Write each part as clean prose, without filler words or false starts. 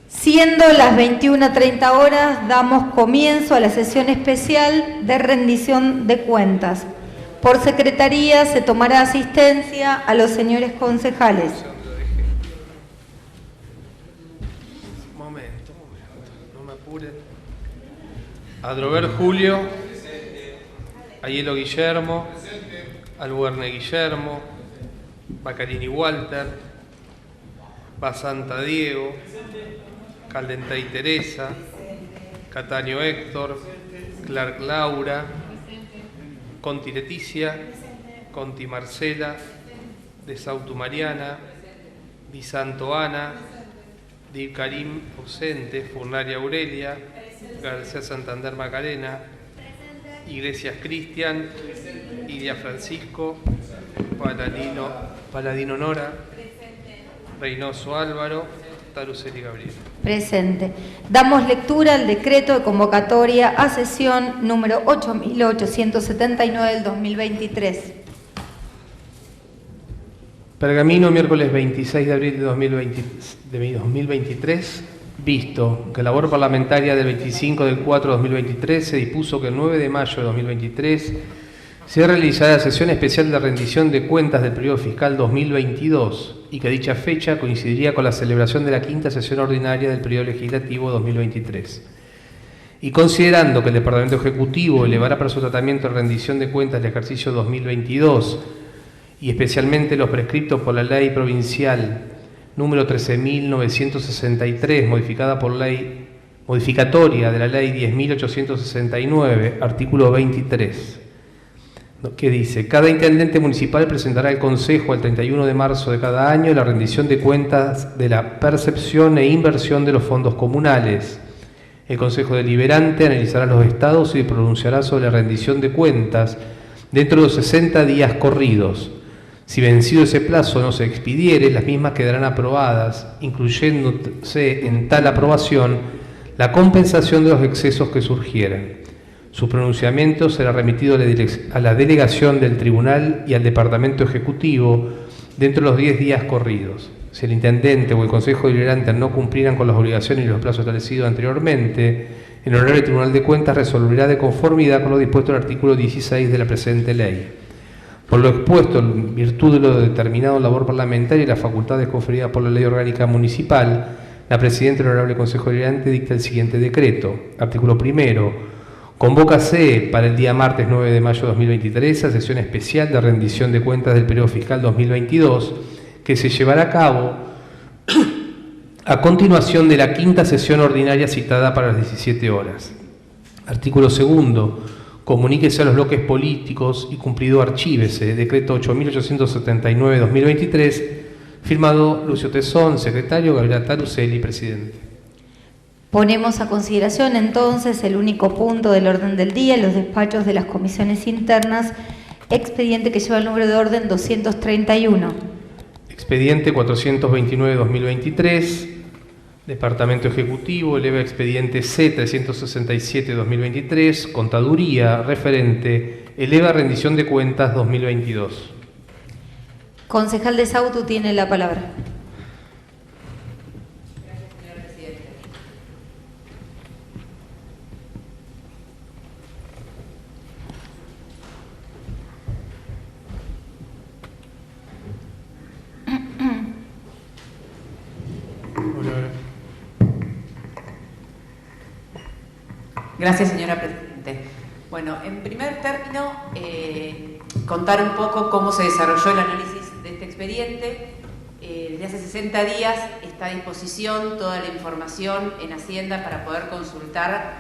Siendo las 21:30 horas, damos comienzo a la sesión especial de rendición de cuentas. Por secretaría se tomará asistencia a los señores concejales. Momento, no me apuren. Adrover Julio, Aiello Guillermo, Albuerne Guillermo, Baccarini Walter, Basanta Diego, Caldentay Teresa, Cataño Héctor, Clark Laura, Conti Leticia, Conti Marcela, De Sautu Mariana, Di Santo Ana, Di Karim ausente, Furnaria Aurelia, García Santander Macarena, Iglesias Cristian, Iria Francisco, Paladino Nora, Reynoso Álvaro, Taruseli Gabriel. Presente. Damos lectura al decreto de convocatoria a sesión número 8.879 del 2023. Pergamino, miércoles 26 de abril de 2023. Visto que la labor parlamentaria del 25 del 4 de 2023 se dispuso que el 9 de mayo de 2023 se realizará la sesión especial de rendición de cuentas del periodo fiscal 2022 y que dicha fecha coincidiría con la celebración de la quinta sesión ordinaria del periodo legislativo 2023. Y considerando que el Departamento Ejecutivo elevará para su tratamiento de rendición de cuentas del ejercicio 2022 y especialmente los prescriptos por la Ley Provincial número 13.963, modificatoria de la Ley 10.869, artículo 23, que dice: cada intendente municipal presentará al Consejo el 31 de marzo de cada año la rendición de cuentas de la percepción e inversión de los fondos comunales. El Consejo Deliberante analizará los estados y pronunciará sobre la rendición de cuentas dentro de los 60 días corridos. Si vencido ese plazo no se expidiere, las mismas quedarán aprobadas, incluyéndose en tal aprobación la compensación de los excesos que surgieran. Su pronunciamiento será remitido a la delegación del Tribunal y al Departamento Ejecutivo dentro de los 10 días corridos. Si el Intendente o el Consejo Deliberante no cumplieran con las obligaciones y los plazos establecidos anteriormente, el Honorario Tribunal de Cuentas resolverá de conformidad con lo dispuesto en el artículo 16 de la presente ley. Por lo expuesto, en virtud de lo determinado en labor parlamentaria y las facultades conferidas por la Ley Orgánica Municipal, la Presidenta del Honorable Consejo Deliberante dicta el siguiente decreto. Artículo primero. Convócase para el día martes 9 de mayo de 2023 a sesión especial de rendición de cuentas del periodo fiscal 2022, que se llevará a cabo a continuación de la quinta sesión ordinaria citada para las 17 horas. Artículo segundo. Comuníquese a los bloques políticos y cumplido archívese. Decreto 8.879-2023, firmado Lucio Tesón, secretario, Gabriela Taruseli, presidente. Ponemos a consideración entonces el único punto del orden del día, los despachos de las comisiones internas, expediente que lleva el número de orden 231. Expediente 429-2023. Departamento Ejecutivo eleva expediente C-367-2023, Contaduría, referente, eleva rendición de cuentas 2022. Concejal de Sautu tiene la palabra. Gracias, señor presidente. Gracias, señora presidente. Bueno, en primer término, contar un poco cómo se desarrolló el análisis de este expediente. Desde hace 60 días está a disposición toda la información en Hacienda para poder consultar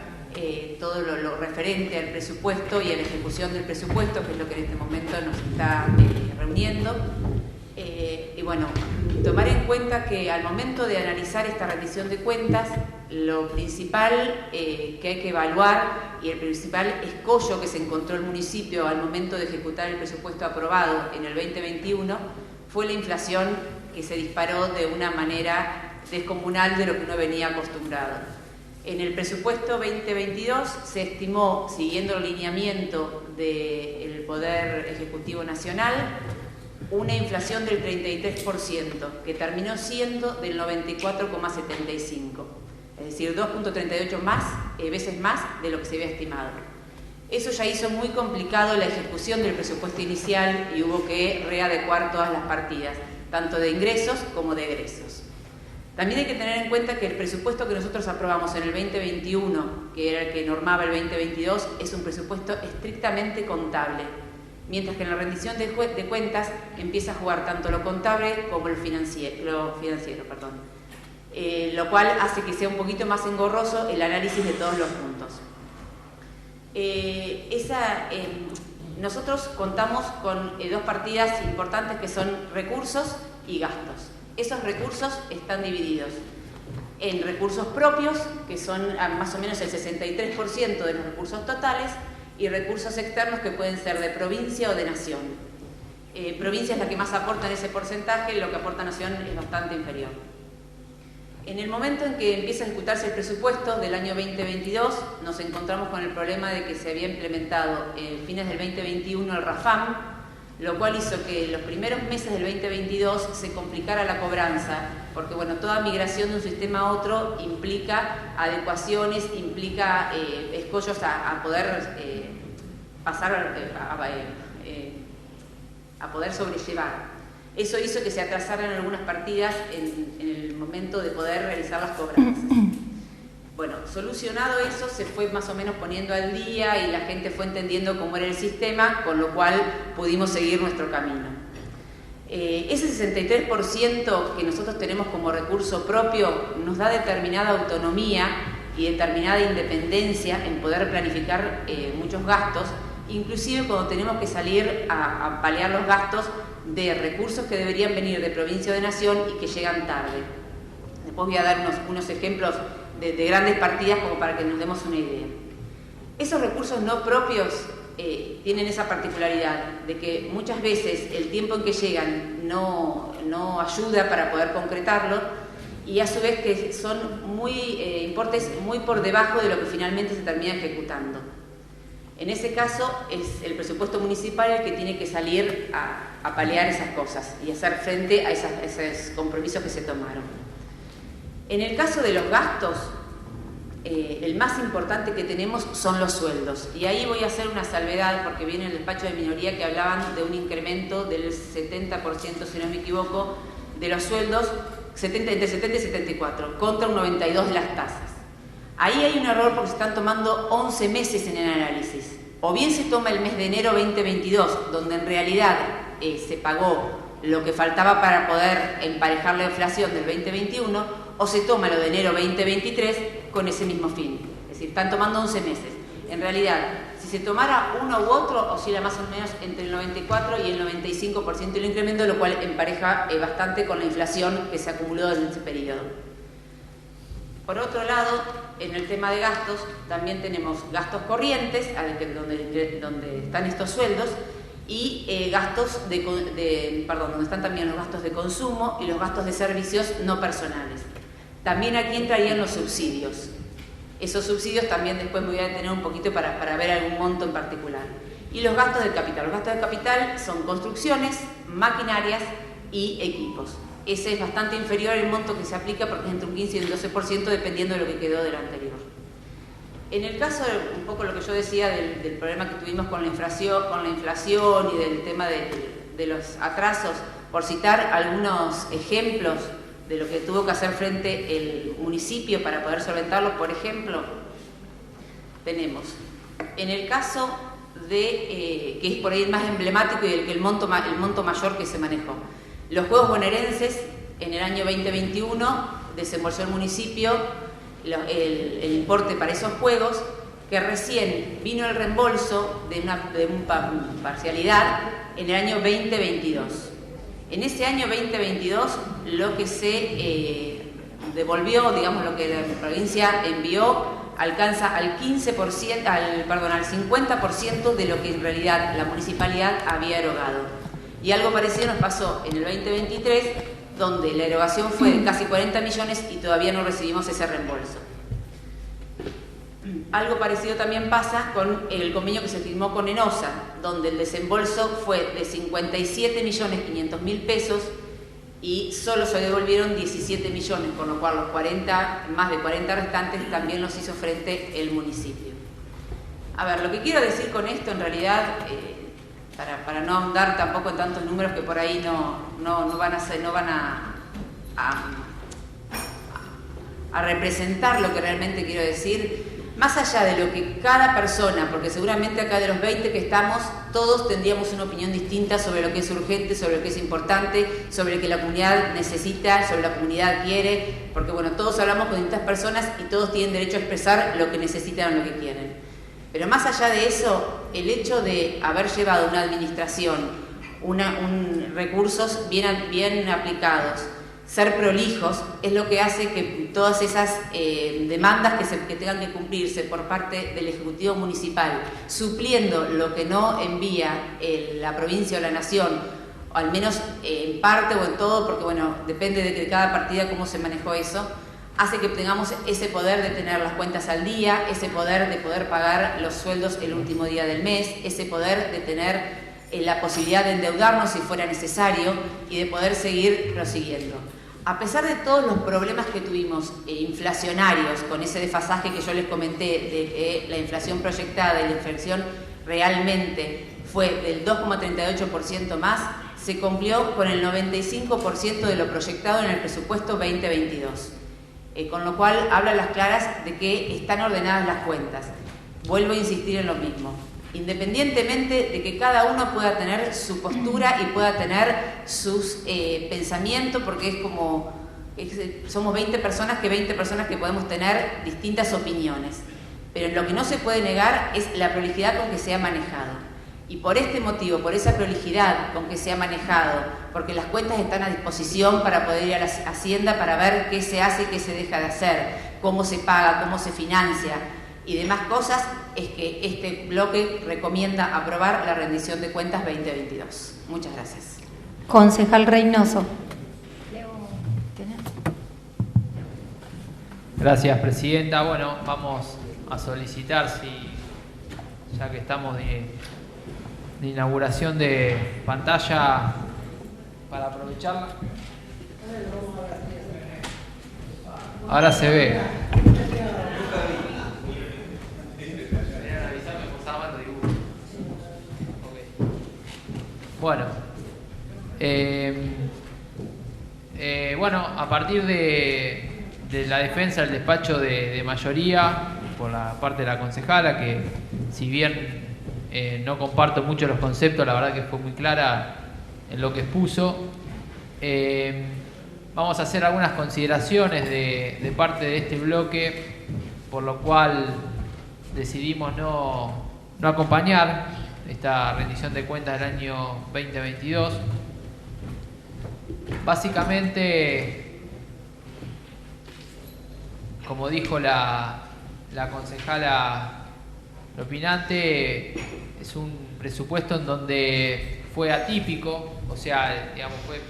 todo lo referente al presupuesto y a la ejecución del presupuesto, que es lo que en este momento nos está reuniendo. Y bueno, tomar en cuenta que al momento de analizar esta rendición de cuentas, lo principal que hay que evaluar y el principal escollo que se encontró el municipio al momento de ejecutar el presupuesto aprobado en el 2021 fue la inflación, que se disparó de una manera descomunal de lo que uno venía acostumbrado. En el presupuesto 2022 se estimó, siguiendo el lineamiento del Poder Ejecutivo Nacional, una inflación del 33%, que terminó siendo del 94,75%, es decir, 2,38 veces más de lo que se había estimado. Eso ya hizo muy complicado la ejecución del presupuesto inicial y hubo que readecuar todas las partidas, tanto de ingresos como de egresos. También hay que tener en cuenta que el presupuesto que nosotros aprobamos en el 2021, que era el que normaba el 2022, es un presupuesto estrictamente contable, mientras que en la rendición de cuentas empieza a jugar tanto lo contable como lo financiero, lo cual hace que sea un poquito más engorroso el análisis de todos los puntos. Nosotros contamos con dos partidas importantes que son recursos y gastos. Esos recursos están divididos en recursos propios, que son más o menos el 63% de los recursos totales, y recursos externos que pueden ser de provincia o de nación. Provincia es la que más aporta en ese porcentaje, y lo que aporta nación es bastante inferior. En el momento en que empieza a ejecutarse el presupuesto del año 2022, nos encontramos con el problema de que se había implementado en fines del 2021 el RAFAM, lo cual hizo que los primeros meses del 2022 se complicara la cobranza, porque bueno, toda migración de un sistema a otro implica adecuaciones, implica escollos a poder pasar a poder sobrellevar. Eso hizo que se atrasaran algunas partidas en el momento de poder realizar las cobranzas. Bueno, solucionado eso, se fue más o menos poniendo al día y la gente fue entendiendo cómo era el sistema, con lo cual pudimos seguir nuestro camino. Ese 63% que nosotros tenemos como recurso propio nos da determinada autonomía y determinada independencia en poder planificar muchos gastos, inclusive cuando tenemos que salir a paliar los gastos de recursos que deberían venir de provincia o de nación y que llegan tarde. Después voy a dar unos ejemplos de grandes partidas como para que nos demos una idea. Esos recursos no propios tienen esa particularidad de que muchas veces el tiempo en que llegan no ayuda para poder concretarlo, y a su vez que son importes muy por debajo de lo que finalmente se termina ejecutando. En ese caso es el presupuesto municipal el que tiene que salir a paliar esas cosas y hacer frente a esos compromisos que se tomaron. En el caso de los gastos, el más importante que tenemos son los sueldos. Y ahí voy a hacer una salvedad porque viene el despacho de minoría que hablaban de un incremento del 70%, si no me equivoco, de los sueldos, entre 70 y 74, contra un 92% de las tasas. Ahí hay un error porque se están tomando 11 meses en el análisis. O bien se toma el mes de enero 2022, donde en realidad se pagó lo que faltaba para poder emparejar la inflación del 2021, o se toma lo de enero 2023 con ese mismo fin. Es decir, están tomando 11 meses. En realidad, si se tomara uno u otro, oscila más o menos entre el 94 y el 95% del incremento, lo cual empareja bastante con la inflación que se acumuló en ese periodo. Por otro lado, en el tema de gastos, también tenemos gastos corrientes, donde están estos sueldos, y gastos donde están también los gastos de consumo y los gastos de servicios no personales. También aquí entrarían los subsidios. Esos subsidios también después me voy a detener un poquito para ver algún monto en particular. Y los gastos del capital. Los gastos del capital son construcciones, maquinarias y equipos. Ese es bastante inferior al monto que se aplica porque es entre un 15 y un 12% dependiendo de lo que quedó del anterior. En el caso, un poco lo que yo decía del problema que tuvimos con la inflación y del tema de los atrasos, por citar algunos ejemplos de lo que tuvo que hacer frente el municipio para poder solventarlo, por ejemplo, tenemos, en el caso que es por ahí el más emblemático y el monto mayor que se manejó, los Juegos Bonaerenses. En el año 2021 desembolsó el municipio el importe para esos juegos, que recién vino el reembolso de una parcialidad en el año 2022. En ese año 2022 lo que se devolvió, digamos lo que la provincia envió, alcanza al 50% de lo que en realidad la municipalidad había erogado. Y algo parecido nos pasó en el 2023, donde la erogación fue de casi 40 millones y todavía no recibimos ese reembolso. Algo parecido también pasa con el convenio que se firmó con ENOSA, donde el desembolso fue de 57.500.000 pesos y solo se devolvieron 17 millones, con lo cual los más de 40 restantes también los hizo frente el municipio. A ver, lo que quiero decir con esto en realidad, para no ahondar tampoco en tantos números que por ahí no van a representar lo que realmente quiero decir, más allá de lo que cada persona, porque seguramente acá de los 20 que estamos, todos tendríamos una opinión distinta sobre lo que es urgente, sobre lo que es importante, sobre lo que la comunidad necesita, sobre lo que la comunidad quiere, porque bueno, todos hablamos con distintas personas y todos tienen derecho a expresar lo que necesitan o lo que quieren. Pero más allá de eso, el hecho de haber llevado una administración, recursos bien aplicados, ser prolijos, es lo que hace que todas esas demandas que tengan que cumplirse por parte del Ejecutivo Municipal, supliendo lo que no envía la provincia o la nación, o al menos en parte o en todo, porque bueno, depende de cada partida cómo se manejó eso, hace que tengamos ese poder de tener las cuentas al día, ese poder de poder pagar los sueldos el último día del mes, ese poder de tener la posibilidad de endeudarnos si fuera necesario y de poder seguir prosiguiendo. A pesar de todos los problemas que tuvimos inflacionarios, con ese desfasaje que yo les comenté de que la inflación proyectada y la inflación realmente fue del 2,38% más, se cumplió con el 95% de lo proyectado en el presupuesto 2022. Con lo cual habla a las claras de que están ordenadas las cuentas. Vuelvo a insistir en lo mismo. Independientemente de que cada uno pueda tener su postura y pueda tener sus pensamientos, porque es como, somos 20 personas que podemos tener distintas opiniones. Pero lo que no se puede negar es la prolijidad con que se ha manejado. Y por este motivo, por esa prolijidad con que se ha manejado, porque las cuentas están a disposición para poder ir a la Hacienda para ver qué se hace y qué se deja de hacer, cómo se paga, cómo se financia y demás cosas, es que este bloque recomienda aprobar la rendición de cuentas 2022. Muchas gracias. Concejal Reynoso. Gracias, presidenta. Bueno, vamos a solicitar, ya que estamos de inauguración de pantalla, para aprovecharla. Ahora se ve. Bueno, bueno, a partir de la defensa del despacho de mayoría por la parte de la concejala, que si bien no comparto mucho los conceptos, la verdad que fue muy clara en lo que expuso, vamos a hacer algunas consideraciones de parte de este bloque, por lo cual decidimos no acompañar esta rendición de cuentas del año 2022. Básicamente, como dijo la concejala opinante, es un presupuesto en donde fue atípico, o sea, digamos, fue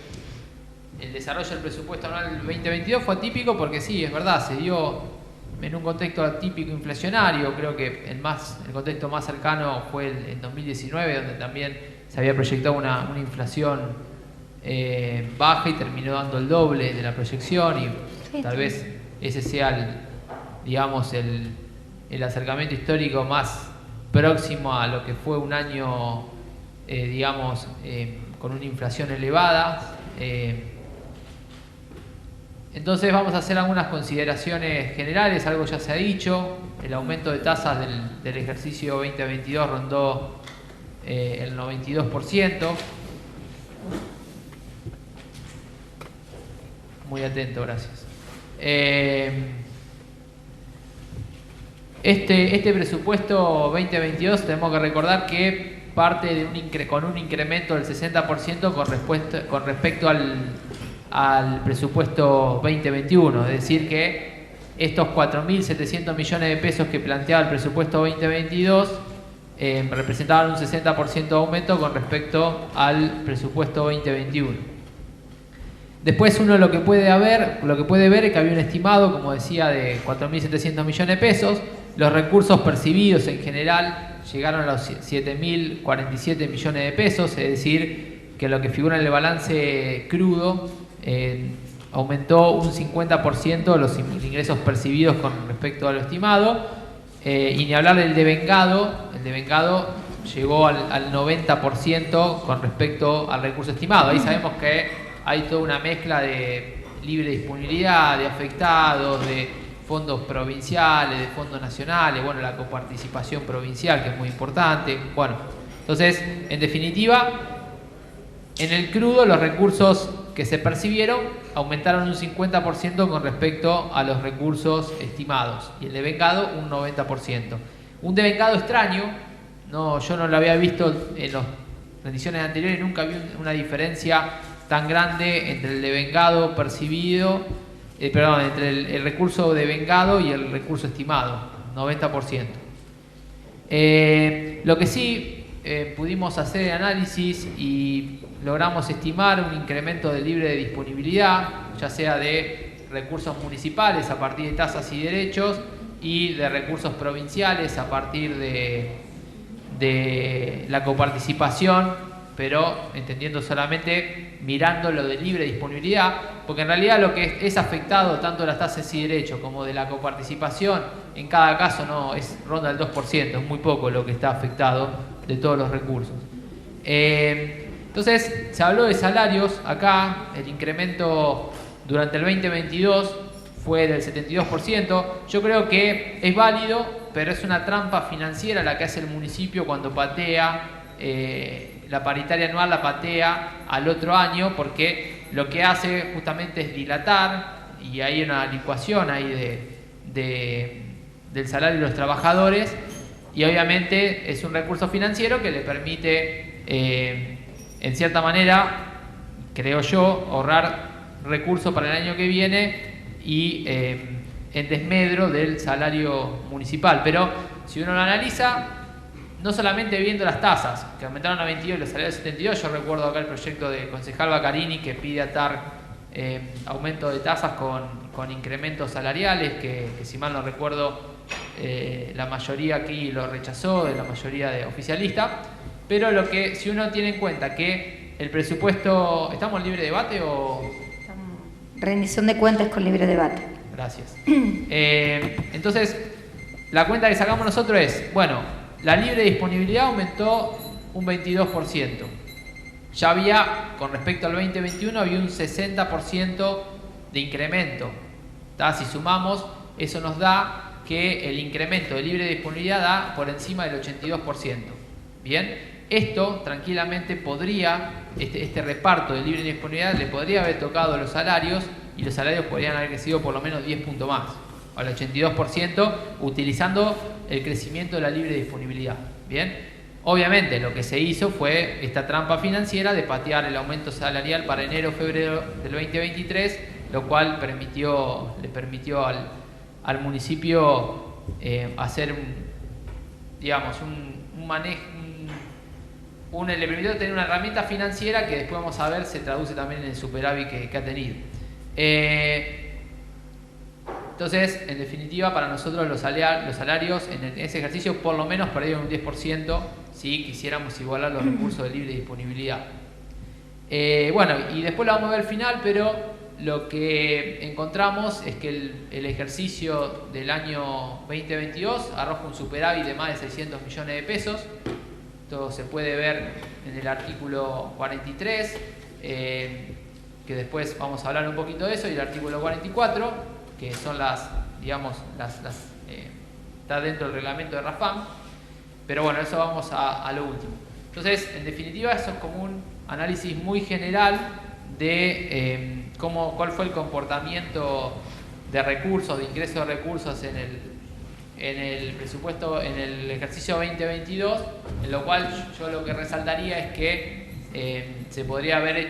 el desarrollo del presupuesto anual del 2022 fue atípico porque sí, es verdad, se dio en un contexto atípico inflacionario. Creo que el contexto más cercano fue en 2019, donde también se había proyectado una inflación baja y terminó dando el doble de la proyección, y tal vez ese sea el acercamiento histórico más próximo a lo que fue un año, con una inflación elevada. Entonces vamos a hacer algunas consideraciones generales. Algo ya se ha dicho: el aumento de tasas del ejercicio 2022 rondó el 92%. Muy atento, gracias. Este presupuesto 2022 tenemos que recordar que parte con un incremento del 60% con respecto al presupuesto 2021, es decir que estos 4.700 millones de pesos que planteaba el presupuesto 2022 representaban un 60% de aumento con respecto al presupuesto 2021. Después uno lo que puede ver es que había un estimado, como decía, de 4.700 millones de pesos. Los recursos percibidos en general llegaron a los 7.047 millones de pesos, es decir, que lo que figura en el balance crudo aumentó un 50% los ingresos percibidos con respecto a lo estimado, y ni hablar del devengado. El devengado llegó al 90% con respecto al recurso estimado. Ahí sabemos que hay toda una mezcla de libre disponibilidad, de afectados, de fondos provinciales, de fondos nacionales, bueno, la coparticipación provincial, que es muy importante. Bueno, entonces, en definitiva, en el crudo los recursos que se percibieron aumentaron un 50% con respecto a los recursos estimados, y el devengado un 90%. Un devengado extraño, yo no lo había visto en las rendiciones anteriores, nunca vi una diferencia tan grande entre el devengado percibido, entre el recurso devengado y el recurso estimado, 90%. Lo que sí pudimos hacer el análisis y logramos estimar un incremento de libre de disponibilidad, ya sea de recursos municipales a partir de tasas y derechos, y de recursos provinciales a partir de la coparticipación, pero entendiendo solamente mirando lo de libre disponibilidad, porque en realidad lo que es afectado tanto de las tasas y derechos como de la coparticipación, en cada caso ronda el 2%, es muy poco lo que está afectado de todos los recursos. Entonces, se habló de salarios acá. El incremento durante el 2022 fue del 72%. Yo creo que es válido, pero es una trampa financiera la que hace el municipio cuando patea la paritaria anual, la patea al otro año, porque lo que hace justamente es dilatar, y hay una licuación ahí del salario de los trabajadores, y obviamente es un recurso financiero que le permite, en cierta manera, creo yo, ahorrar recursos para el año que viene y en desmedro del salario municipal. Pero si uno lo analiza, no solamente viendo las tasas, que aumentaron a 22 y los salarios a 72, yo recuerdo acá el proyecto del concejal Baccarini que pide atar aumento de tasas con incrementos salariales, que si mal no recuerdo la mayoría aquí lo rechazó, de la mayoría de oficialistas. Pero si uno tiene en cuenta que el presupuesto... ¿Estamos en libre debate o...? Rendición de cuentas con libre debate. Gracias. Entonces, la cuenta que sacamos nosotros es, bueno, la libre disponibilidad aumentó un 22%. Ya había, con respecto al 2021, había un 60% de incremento. Si sumamos, eso nos da que el incremento de libre disponibilidad da por encima del 82%. Bien, esto tranquilamente podría, este reparto de libre disponibilidad le podría haber tocado los salarios, y los salarios podrían haber crecido por lo menos 10 puntos más, al 82%, utilizando el crecimiento de la libre disponibilidad. Bien, obviamente lo que se hizo fue esta trampa financiera de patear el aumento salarial para enero o febrero del 2023, lo cual le permitió al municipio hacer un manejo, le permitió tener una herramienta financiera que después vamos a ver se traduce también en el superávit que ha tenido. Entonces, en definitiva, para nosotros los salarios en ese ejercicio por lo menos perdieron un 10% si quisiéramos igualar los recursos de libre disponibilidad. Bueno, y después lo vamos a ver al final, pero lo que encontramos es que el ejercicio del año 2022 arroja un superávit de más de 600 millones de pesos. Esto se puede ver en el artículo 43, que después vamos a hablar un poquito de eso, y el artículo 44, que son está dentro del reglamento de RAFAM. Pero bueno, eso vamos a lo último. Entonces, en definitiva, eso es como un análisis muy general de cuál fue el comportamiento de recursos, de ingreso de recursos en el presupuesto, en el ejercicio 2022, en lo cual yo lo que resaltaría es que se podría haber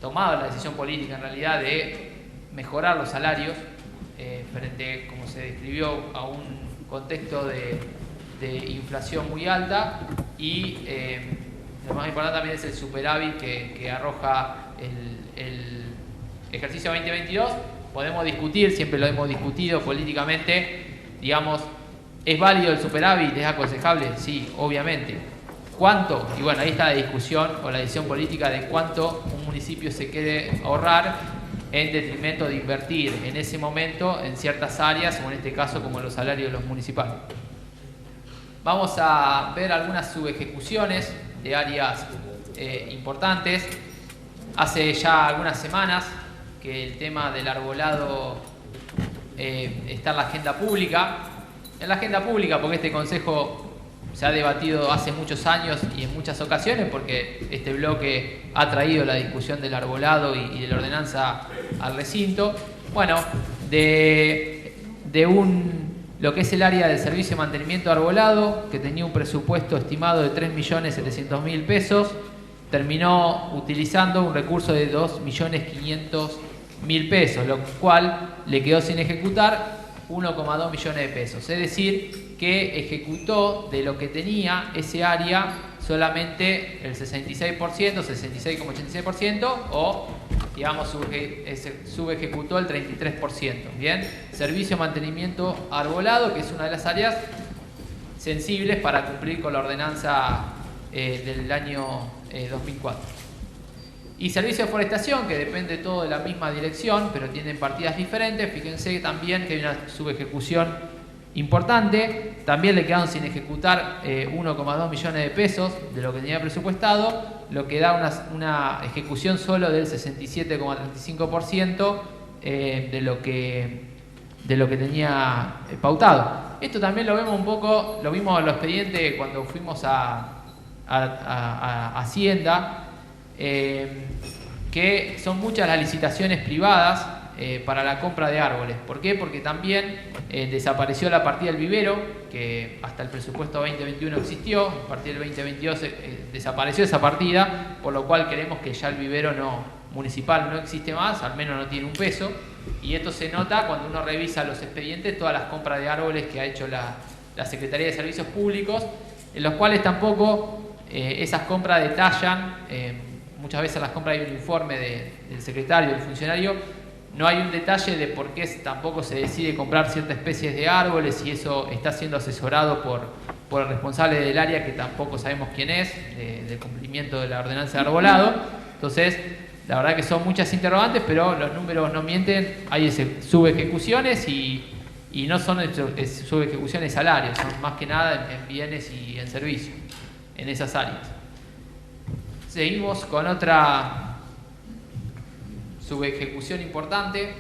tomado la decisión política en realidad de mejorar los salarios frente, como se describió, a un contexto de inflación muy alta, y lo más importante también es el superávit que arroja el ejercicio 2022. Podemos discutir, siempre lo hemos discutido políticamente, ¿Es válido el superávit? ¿Es aconsejable? Sí, obviamente. ¿Cuánto? Y bueno, ahí está la discusión o la decisión política de cuánto un municipio se quiere ahorrar en detrimento de invertir en ese momento en ciertas áreas, o en este caso como los salarios de los municipales. Vamos a ver algunas subejecuciones de áreas importantes. Hace ya algunas semanas que el tema del arbolado está en la agenda pública. En la agenda pública porque este consejo se ha debatido hace muchos años y en muchas ocasiones, porque este bloque ha traído la discusión del arbolado y de la ordenanza al recinto. Bueno, lo que es el área del servicio de mantenimiento arbolado, que tenía un presupuesto estimado de 3.700.000 pesos, terminó utilizando un recurso de 2.500.000 pesos, lo cual le quedó sin ejecutar 1,2 millones de pesos. Es decir, que ejecutó de lo que tenía ese área solamente el 66%, 66,86%, o digamos subejecutó el 33%. Bien, servicio de mantenimiento arbolado, que es una de las áreas sensibles para cumplir con la ordenanza del año 2004. Y servicio de forestación, que depende todo de la misma dirección, pero tienen partidas diferentes. Fíjense también que hay una subejecución importante. También le quedaron sin ejecutar 1,2 millones de pesos de lo que tenía presupuestado, lo que da una ejecución solo del 67,35% de lo que tenía pautado. Esto también lo vemos un poco, lo vimos en los expedientes cuando fuimos a Hacienda, que son muchas las licitaciones privadas para la compra de árboles. ¿Por qué? Porque también desapareció la partida del vivero, que hasta el presupuesto 2021 existió. A partir del 2022 desapareció esa partida, por lo cual queremos que ya el vivero municipal no existe más, al menos no tiene un peso. Y esto se nota cuando uno revisa los expedientes, todas las compras de árboles que ha hecho la Secretaría de Servicios Públicos, en los cuales tampoco esas compras detallan. Muchas veces en las compras hay un informe del secretario, del funcionario. No hay un detalle de por qué tampoco se decide comprar ciertas especies de árboles, y eso está siendo asesorado por el responsable del área, que tampoco sabemos quién es, del cumplimiento de la ordenanza de arbolado. Entonces, la verdad que son muchas interrogantes, pero los números no mienten. Hay subejecuciones y no son subejecuciones de salarios, son más que nada en bienes y en servicios, en esas áreas. Seguimos con otra subejecución importante,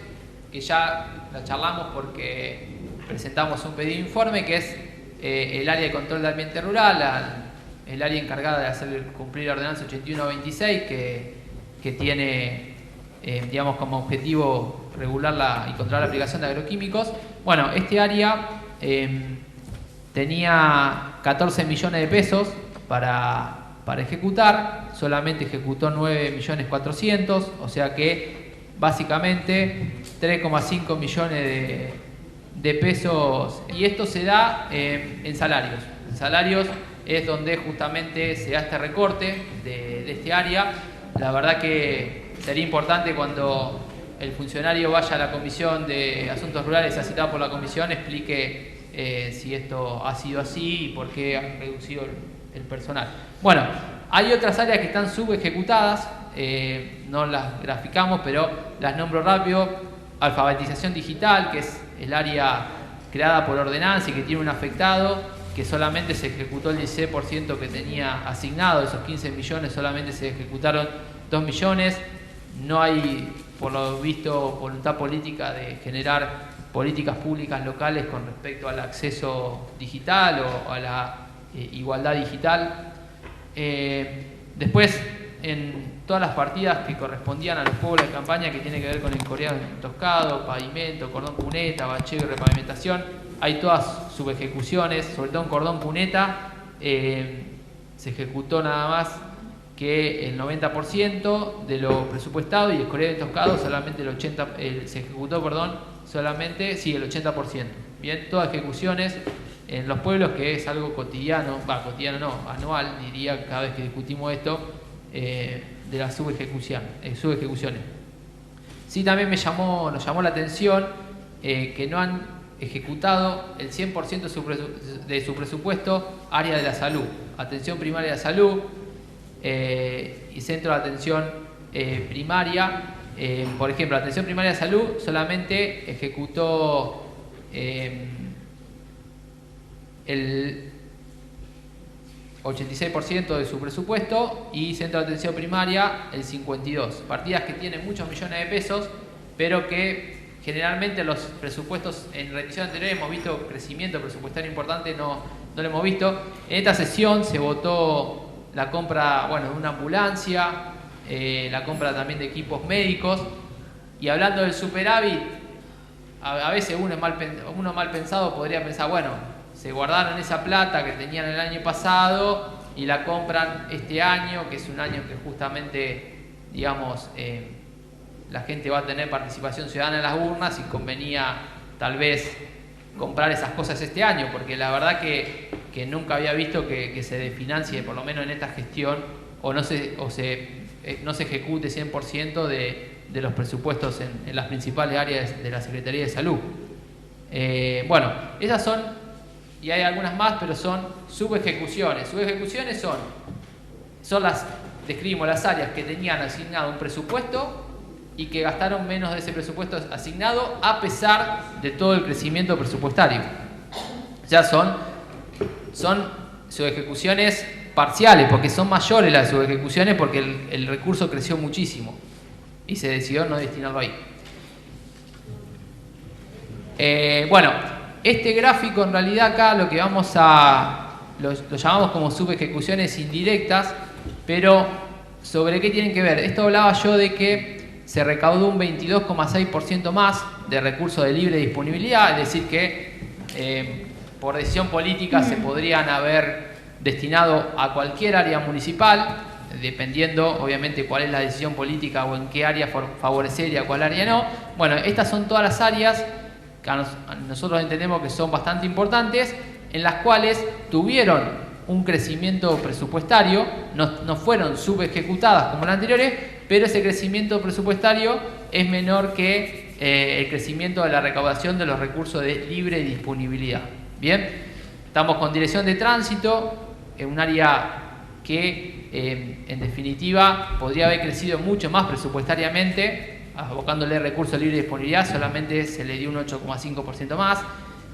que ya la charlamos porque presentamos un pedido de informe, que es el área de control de ambiente rural, el área encargada de hacer cumplir la ordenanza 8126, que tiene digamos como objetivo regular y controlar la aplicación de agroquímicos. Bueno, este área tenía 14 millones de pesos para ejecutar, solamente ejecutó 9.400.000, o sea que básicamente 3,5 millones de pesos, y esto se da en salarios. En salarios es donde justamente se da este recorte de este área. La verdad que sería importante cuando el funcionario vaya a la Comisión de Asuntos Rurales, sea citado por la Comisión, explique si esto ha sido así y por qué han reducido el personal. Bueno, hay otras áreas que están subejecutadas, no las graficamos, pero las nombro rápido. Alfabetización digital, que es el área creada por ordenanza y que tiene un afectado, que solamente se ejecutó el 16% que tenía asignado. De esos 15 millones solamente se ejecutaron 2 millones. No hay, por lo visto, voluntad política de generar políticas públicas locales con respecto al acceso digital o a la igualdad digital. Después, en todas las partidas que correspondían a los pueblos de campaña, que tiene que ver con el coreano entoscado, pavimento, cordón cuneta, bacheo y repavimentación, hay todas subejecuciones. Sobre todo en cordón cuneta se ejecutó nada más que el 90% de lo presupuestado, y el coreano entoscado solamente se ejecutó, solamente el 80%. Bien, todas ejecuciones en los pueblos, que es algo cotidiano, anual, diría, cada vez que discutimos esto, de las subejecuciones. Sí, también nos llamó la atención que no han ejecutado el 100% de su presupuesto área de la salud, atención primaria de salud y centro de atención primaria. Por ejemplo, atención primaria de salud solamente ejecutó el 86% de su presupuesto y centro de atención primaria el 52%. Partidas que tienen muchos millones de pesos, pero que generalmente los presupuestos en rendición anterior hemos visto crecimiento presupuestario importante, no lo hemos visto. En esta sesión se votó la compra, bueno, de una ambulancia, la compra también de equipos médicos. Y hablando del superávit, a veces uno mal pensado podría pensar, bueno, se guardaron esa plata que tenían el año pasado y la compran este año, que es un año que justamente, digamos, la gente va a tener participación ciudadana en las urnas y convenía tal vez comprar esas cosas este año, porque la verdad que nunca había visto que se desfinancie, por lo menos en esta gestión, o no se ejecute 100% de los presupuestos en las principales áreas de la Secretaría de Salud. Bueno, esas son, y hay algunas más, pero son subejecuciones. Subejecuciones son describimos las áreas que tenían asignado un presupuesto y que gastaron menos de ese presupuesto asignado a pesar de todo el crecimiento presupuestario. Ya son subejecuciones parciales, porque son mayores las subejecuciones porque el recurso creció muchísimo y se decidió no destinarlo ahí. Bueno, este gráfico en realidad acá lo que lo llamamos como subejecuciones indirectas, pero ¿sobre qué tienen que ver? Esto hablaba yo de que se recaudó un 22,6% más de recursos de libre disponibilidad, es decir que por decisión política se podrían haber destinado a cualquier área municipal, dependiendo obviamente cuál es la decisión política o en qué área favorecer y a cuál área no. Bueno, estas son todas las áreas que nosotros entendemos que son bastante importantes, en las cuales tuvieron un crecimiento presupuestario, no fueron subejecutadas como las anteriores, pero ese crecimiento presupuestario es menor que el crecimiento de la recaudación de los recursos de libre disponibilidad. Bien, estamos con dirección de tránsito, en un área que en definitiva podría haber crecido mucho más presupuestariamente, abocándole recursos de libre disponibilidad, solamente se le dio un 8,5% más.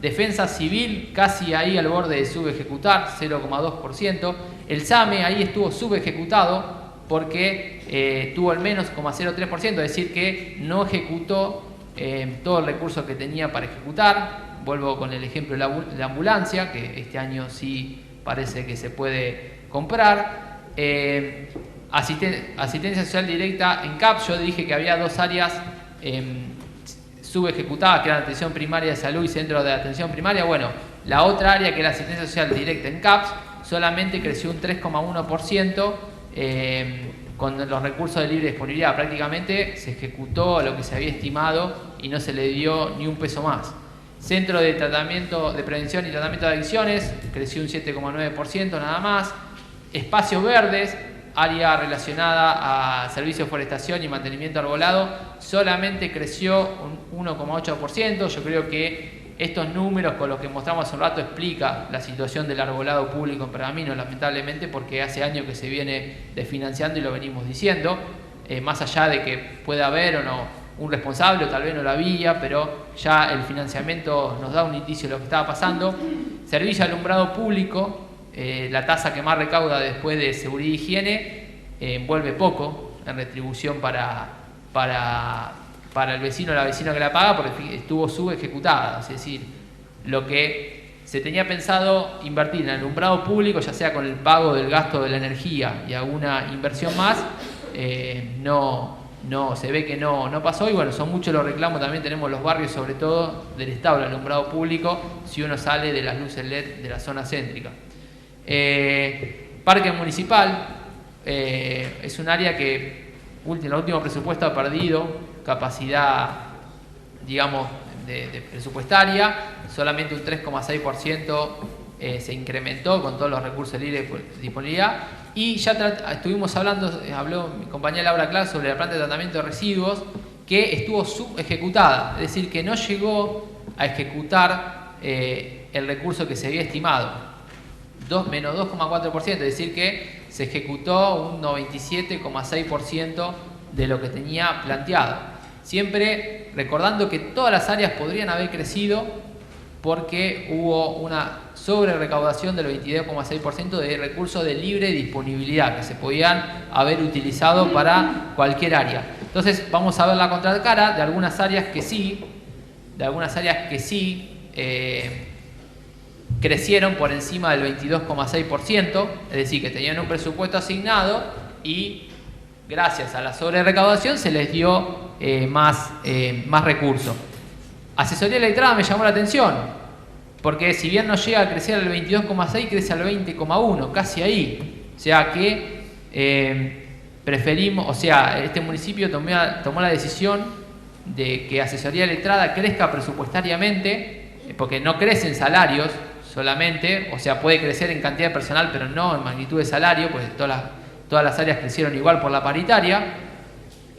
Defensa civil casi ahí al borde de subejecutar, 0,2%. El SAME ahí estuvo subejecutado porque tuvo el menos 0,03%, es decir que no ejecutó todo el recurso que tenía para ejecutar. Vuelvo con el ejemplo de la ambulancia, que este año sí parece que se puede comprar. Asistencia social directa en CAPS, yo dije que había dos áreas subejecutadas, que eran atención primaria de salud y centro de atención primaria. Bueno, la otra área, que es la asistencia social directa en CAPS, solamente creció un 3,1% con los recursos de libre disponibilidad. Prácticamente se ejecutó lo que se había estimado y no se le dio ni un peso más. Centro de prevención y tratamiento de adicciones creció un 7,9% nada más. Espacios verdes, área relacionada a servicios de forestación y mantenimiento arbolado, solamente creció un 1,8%. Yo creo que estos números con los que mostramos hace un rato explica la situación del arbolado público en Pergamino, lamentablemente, porque hace años que se viene desfinanciando y lo venimos diciendo, más allá de que pueda haber o no un responsable, o tal vez no la había, pero ya el financiamiento nos da un indicio de lo que estaba pasando. Servicio de alumbrado público, la tasa que más recauda después de seguridad y higiene, envuelve poco en retribución para el vecino o la vecina que la paga, porque estuvo subejecutada. Es decir, lo que se tenía pensado invertir en alumbrado público, ya sea con el pago del gasto de la energía y alguna inversión más, no se ve que no pasó. Y bueno, son muchos los reclamos. También tenemos los barrios, sobre todo del estado del alumbrado público, si uno sale de las luces LED de la zona céntrica. Parque municipal es un área que en el último presupuesto ha perdido capacidad, digamos, de presupuestaria. Solamente un 3,6% se incrementó con todos los recursos de libre disponibilidad. Y ya estuvimos habló mi compañera Laura Clark sobre la planta de tratamiento de residuos, que estuvo subejecutada, es decir, que no llegó a ejecutar el recurso que se había estimado, menos 2,4%, es decir que se ejecutó un 97,6% de lo que tenía planteado. Siempre recordando que todas las áreas podrían haber crecido porque hubo una sobre recaudación del 22,6% de recursos de libre disponibilidad que se podían haber utilizado para cualquier área. Entonces vamos a ver la contracara de algunas áreas que sí, crecieron por encima del 22,6%, es decir, que tenían un presupuesto asignado y gracias a la sobre recaudación se les dio más recursos. Asesoría letrada me llamó la atención, porque si bien no llega a crecer al 22,6, crece al 20,1, casi ahí. O sea que este municipio tomó la decisión de que asesoría letrada crezca presupuestariamente, porque no crecen salarios solamente, o sea, puede crecer en cantidad de personal, pero no en magnitud de salario, pues todas las áreas crecieron igual por la paritaria.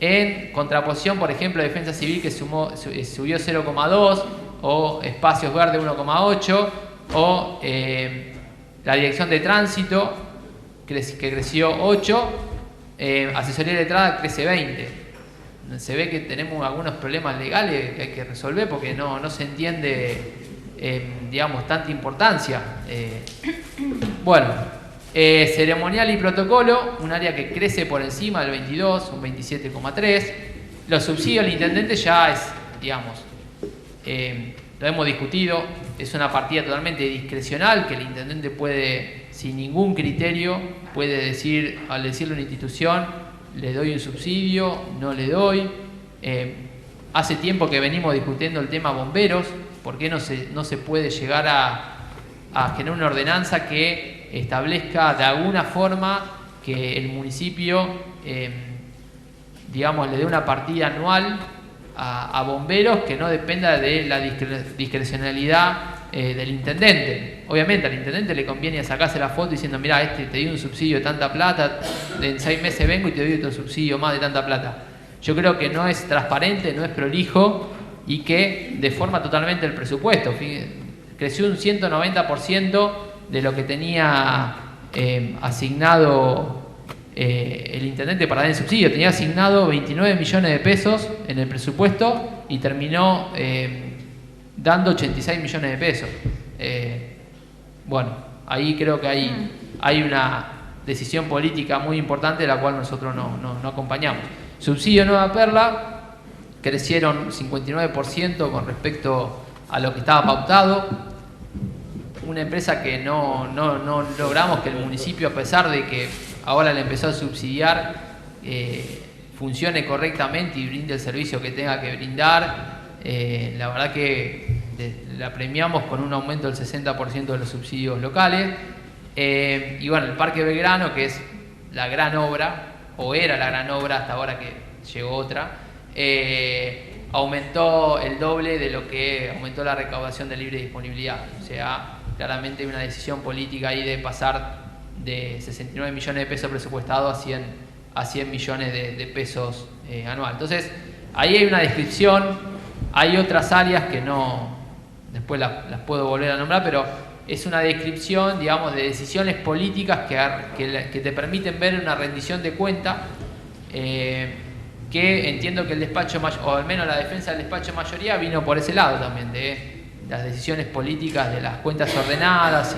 En contraposición, por ejemplo, Defensa Civil que subió 0,2, o Espacios Verdes 1,8, o la Dirección de Tránsito que creció 8, Asesoría Letrada crece 20. Se ve que tenemos algunos problemas legales que hay que resolver porque no se entiende, digamos, tanta importancia. Ceremonial y protocolo, un área que crece por encima del 22, un 27,3. Los subsidios del intendente ya es, digamos, lo hemos discutido, es una partida totalmente discrecional que el intendente puede, sin ningún criterio, puede decir, al decirle a una institución, le doy un subsidio, no le doy. Hace tiempo que venimos discutiendo el tema bomberos, ¿por qué no se puede llegar a generar una ordenanza que establezca de alguna forma que el municipio, digamos, le dé una partida anual a bomberos que no dependa de la discrecionalidad del intendente? Obviamente al intendente le conviene sacarse la foto diciendo, mirá, te di un subsidio de tanta plata, en 6 meses vengo y te doy otro subsidio más de tanta plata. Yo creo que no es transparente, no es prolijo y que deforma totalmente el presupuesto. Creció un 190% de lo que tenía asignado el intendente para dar el subsidio. Tenía asignado 29 millones de pesos en el presupuesto y terminó dando 86 millones de pesos. Ahí creo que hay una decisión política muy importante de la cual nosotros no acompañamos. Subsidio Nueva Perla, crecieron 59% con respecto a lo que estaba pautado. Una empresa que no logramos que el municipio, a pesar de que ahora le empezó a subsidiar, funcione correctamente y brinde el servicio que tenga que brindar. La verdad que la premiamos con un aumento del 60% de los subsidios locales. El Parque Belgrano, que es la gran obra, o era la gran obra hasta ahora que llegó otra, aumentó el doble de lo que aumentó la recaudación de libre disponibilidad. O sea, claramente hay una decisión política ahí de pasar de 69 millones de pesos presupuestados a 100 millones de pesos anual. Entonces, ahí hay una descripción. Hay otras áreas que después las puedo volver a nombrar, pero es una descripción, digamos, de decisiones políticas que te permiten ver una rendición de cuenta, que entiendo que el despacho, o al menos la defensa del despacho de mayoría, vino por ese lado también, de las decisiones políticas de las cuentas ordenadas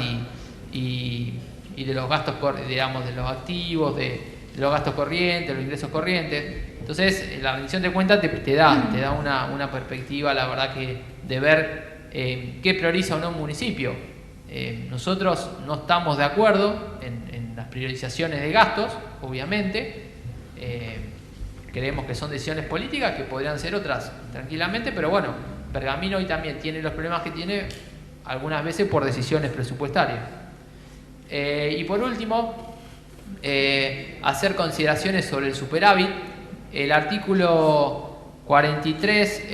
y de los gastos, digamos, de los activos, de los gastos corrientes, los ingresos corrientes. Entonces, la rendición de cuentas te da una perspectiva, la verdad, que de ver qué prioriza o no un municipio. Nosotros no estamos de acuerdo en las priorizaciones de gastos, obviamente. Creemos que son decisiones políticas, que podrían ser otras tranquilamente, pero bueno, Pergamino hoy también tiene los problemas que tiene algunas veces por decisiones presupuestarias. Y por último, hacer consideraciones sobre el superávit. El artículo 43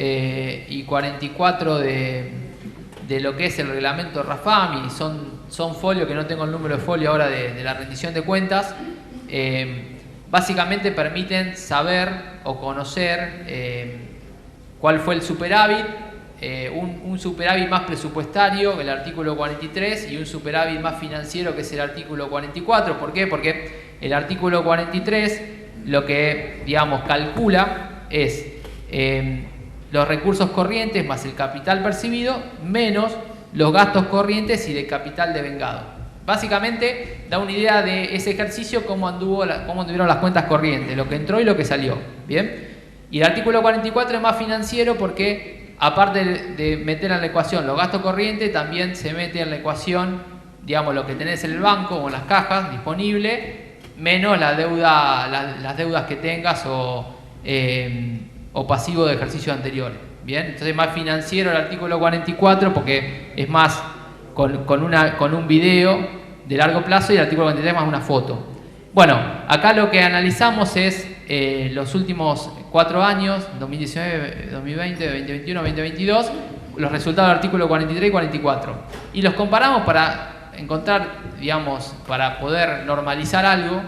y 44 de lo que es el reglamento RAFAM, y son folios que no tengo el número de folio ahora de la rendición de cuentas, básicamente permiten saber o conocer cuál fue el superávit un superávit más presupuestario, el artículo 43, y un superávit más financiero, que es el artículo 44. ¿Por qué? Porque el artículo 43 lo que, digamos, calcula es los recursos corrientes más el capital percibido menos los gastos corrientes y de capital devengado. Básicamente da una idea de ese ejercicio, cómo anduvieron las cuentas corrientes, lo que entró y lo que salió. ¿Bien? Y el artículo 44 es más financiero porque, aparte de meter en la ecuación los gastos corrientes, también se mete en la ecuación, digamos, lo que tenés en el banco o en las cajas disponible, menos la deuda, las deudas que tengas o pasivo de ejercicios anteriores. Bien, entonces es más financiero el artículo 44 porque es más con un video de largo plazo, y el artículo 43 más una foto. Bueno, acá lo que analizamos es los últimos 4 años, 2019, 2020, 2021, 2022, los resultados del artículo 43 y 44. Y los comparamos para encontrar, digamos, para poder normalizar algo,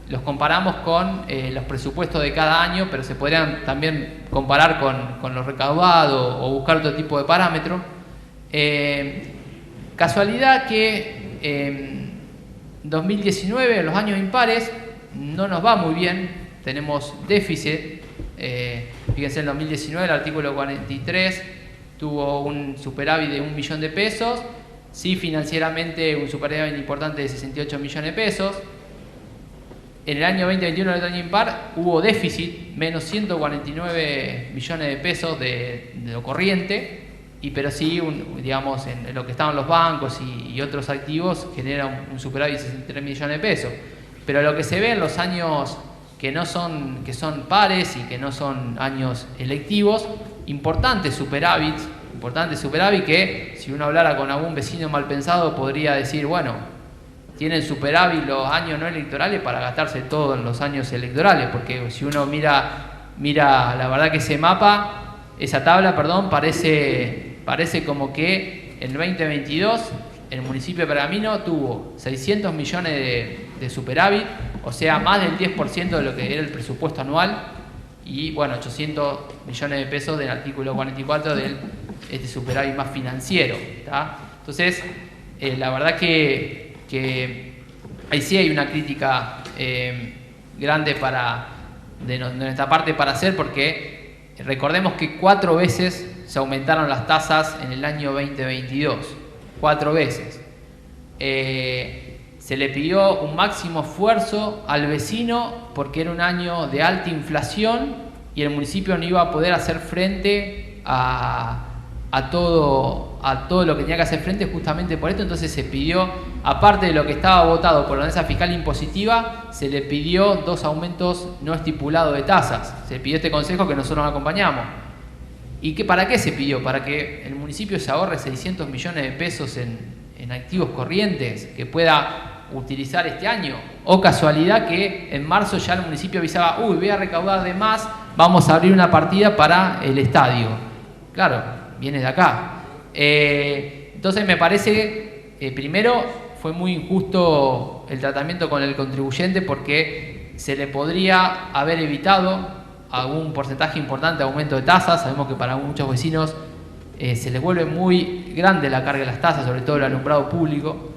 los comparamos con los presupuestos de cada año, pero se podrían también comparar con los recaudados o buscar otro tipo de parámetro. Casualidad que en 2019, en los años impares, no nos va muy bien, tenemos déficit. Fíjense, en 2019 el artículo 43 tuvo un superávit de 1 millón de pesos, sí, financieramente un superávit importante de 68 millones de pesos. En el año 2021, en el año impar, hubo déficit, menos 149 millones de pesos de lo corriente, pero sí, digamos, en lo que estaban los bancos y otros activos, genera un superávit de 63 millones de pesos. Pero lo que se ve en los años que son pares y que no son años electivos, importantes superávits que, si uno hablara con algún vecino mal pensado, podría decir, bueno, tienen superávit los años no electorales para gastarse todo en los años electorales, porque si uno mira la verdad que esa tabla, parece como que en 2022 el municipio de Pergamino tuvo 600 millones de superávit, o sea, más del 10% de lo que era el presupuesto anual, y bueno, 800 millones de pesos del artículo 44 de este superávit más financiero, ¿tá? Entonces, la verdad que ahí sí hay una crítica grande de nuestra parte para hacer, porque recordemos que 4 veces se aumentaron las tasas en el año 2022, 4 veces. Se le pidió un máximo esfuerzo al vecino porque era un año de alta inflación y el municipio no iba a poder hacer frente a todo lo que tenía que hacer frente justamente por esto. Entonces se pidió, aparte de lo que estaba votado por la ordenanza fiscal impositiva, se le pidió 2 aumentos no estipulados de tasas. Se pidió este consejo que nosotros nos acompañamos. ¿Y para qué se pidió? Para que el municipio se ahorre 600 millones de pesos en activos corrientes que pueda utilizar este año. O casualidad que en marzo ya el municipio avisaba, voy a recaudar de más, vamos a abrir una partida para el estadio. Claro, viene de acá. Entonces me parece que primero fue muy injusto el tratamiento con el contribuyente, porque se le podría haber evitado algún porcentaje importante de aumento de tasas. Sabemos que para muchos vecinos se les vuelve muy grande la carga de las tasas, sobre todo el alumbrado público.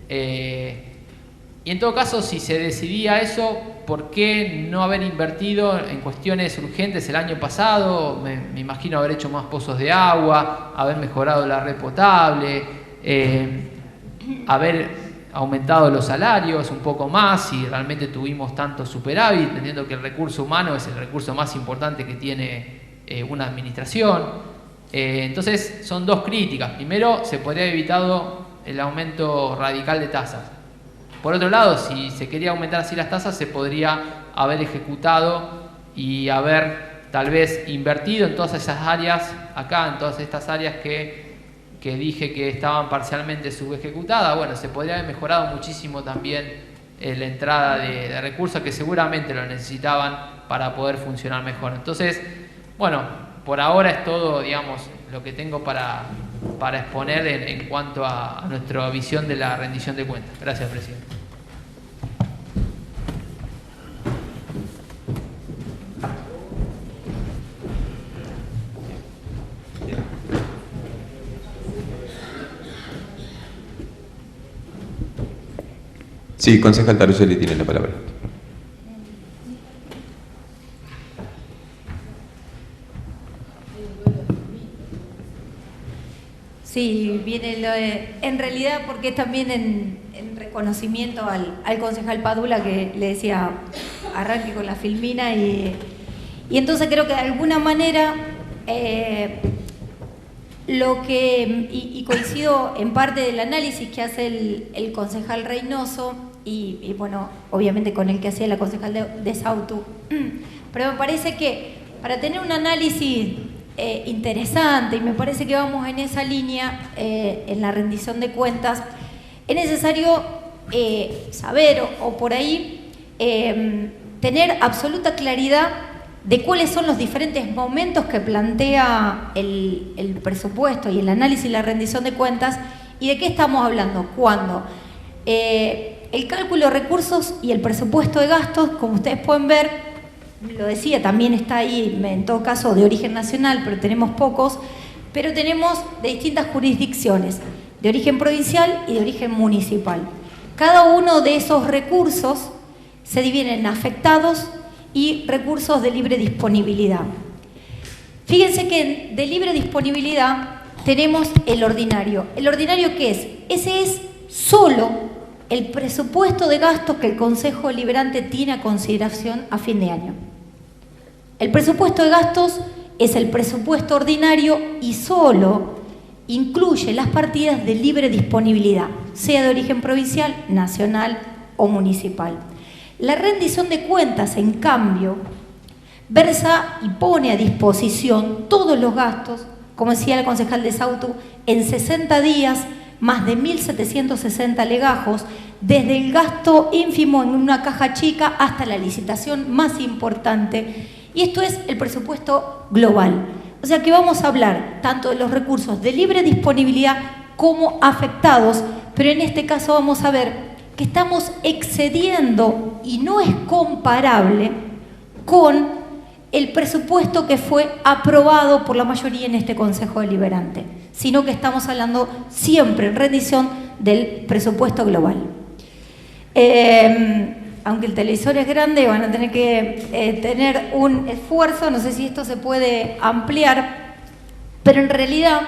Y en todo caso, si se decidía eso, ¿por qué no haber invertido en cuestiones urgentes el año pasado? Me imagino haber hecho más pozos de agua, haber mejorado la red potable, haber aumentado los salarios un poco más si realmente tuvimos tanto superávit, entendiendo que el recurso humano es el recurso más importante que tiene una administración. Entonces son 2 críticas. Primero, se podría haber evitado el aumento radical de tasas. Por otro lado, si se quería aumentar así las tasas, se podría haber ejecutado y haber tal vez invertido en todas esas áreas, acá en todas estas áreas que dije que estaban parcialmente subejecutadas. Bueno, se podría haber mejorado muchísimo también la entrada de recursos que seguramente lo necesitaban para poder funcionar mejor. Entonces, bueno, por ahora es todo, digamos, lo que tengo para exponer en cuanto a nuestra visión de la rendición de cuentas. Gracias, presidente. Sí, concejal Taruselli tiene la palabra. Sí, viene en realidad porque también en reconocimiento al concejal Padula, que le decía arranque con la filmina, y entonces creo que de alguna manera y coincido en parte del análisis que hace el concejal Reynoso y bueno, obviamente con el que hacía la concejal de Sautu, pero me parece que para tener un análisis interesante, y me parece que vamos en esa línea en la rendición de cuentas, es necesario saber o por ahí tener absoluta claridad de cuáles son los diferentes momentos que plantea el presupuesto y el análisis y la rendición de cuentas, y de qué estamos hablando, cuando el cálculo de recursos y el presupuesto de gastos, como ustedes pueden ver, lo decía, también está ahí, en todo caso, de origen nacional, pero tenemos pocos, pero tenemos de distintas jurisdicciones, de origen provincial y de origen municipal. Cada uno de esos recursos se dividen en afectados y recursos de libre disponibilidad. Fíjense que de libre disponibilidad tenemos el ordinario. ¿El ordinario qué es? Ese es solo el presupuesto de gastos que el Consejo Deliberante tiene a consideración a fin de año. El presupuesto de gastos es el presupuesto ordinario y solo incluye las partidas de libre disponibilidad, sea de origen provincial, nacional o municipal. La rendición de cuentas, en cambio, versa y pone a disposición todos los gastos, como decía la concejal de Sautu, en 60 días, más de 1.760 legajos, desde el gasto ínfimo en una caja chica hasta la licitación más importante. Y esto es el presupuesto global. O sea que vamos a hablar tanto de los recursos de libre disponibilidad como afectados, pero en este caso vamos a ver que estamos excediendo y no es comparable con el presupuesto que fue aprobado por la mayoría en este Consejo Deliberante, sino que estamos hablando siempre en rendición del presupuesto global. Aunque el televisor es grande, van a tener que tener un esfuerzo, no sé si esto se puede ampliar, pero en realidad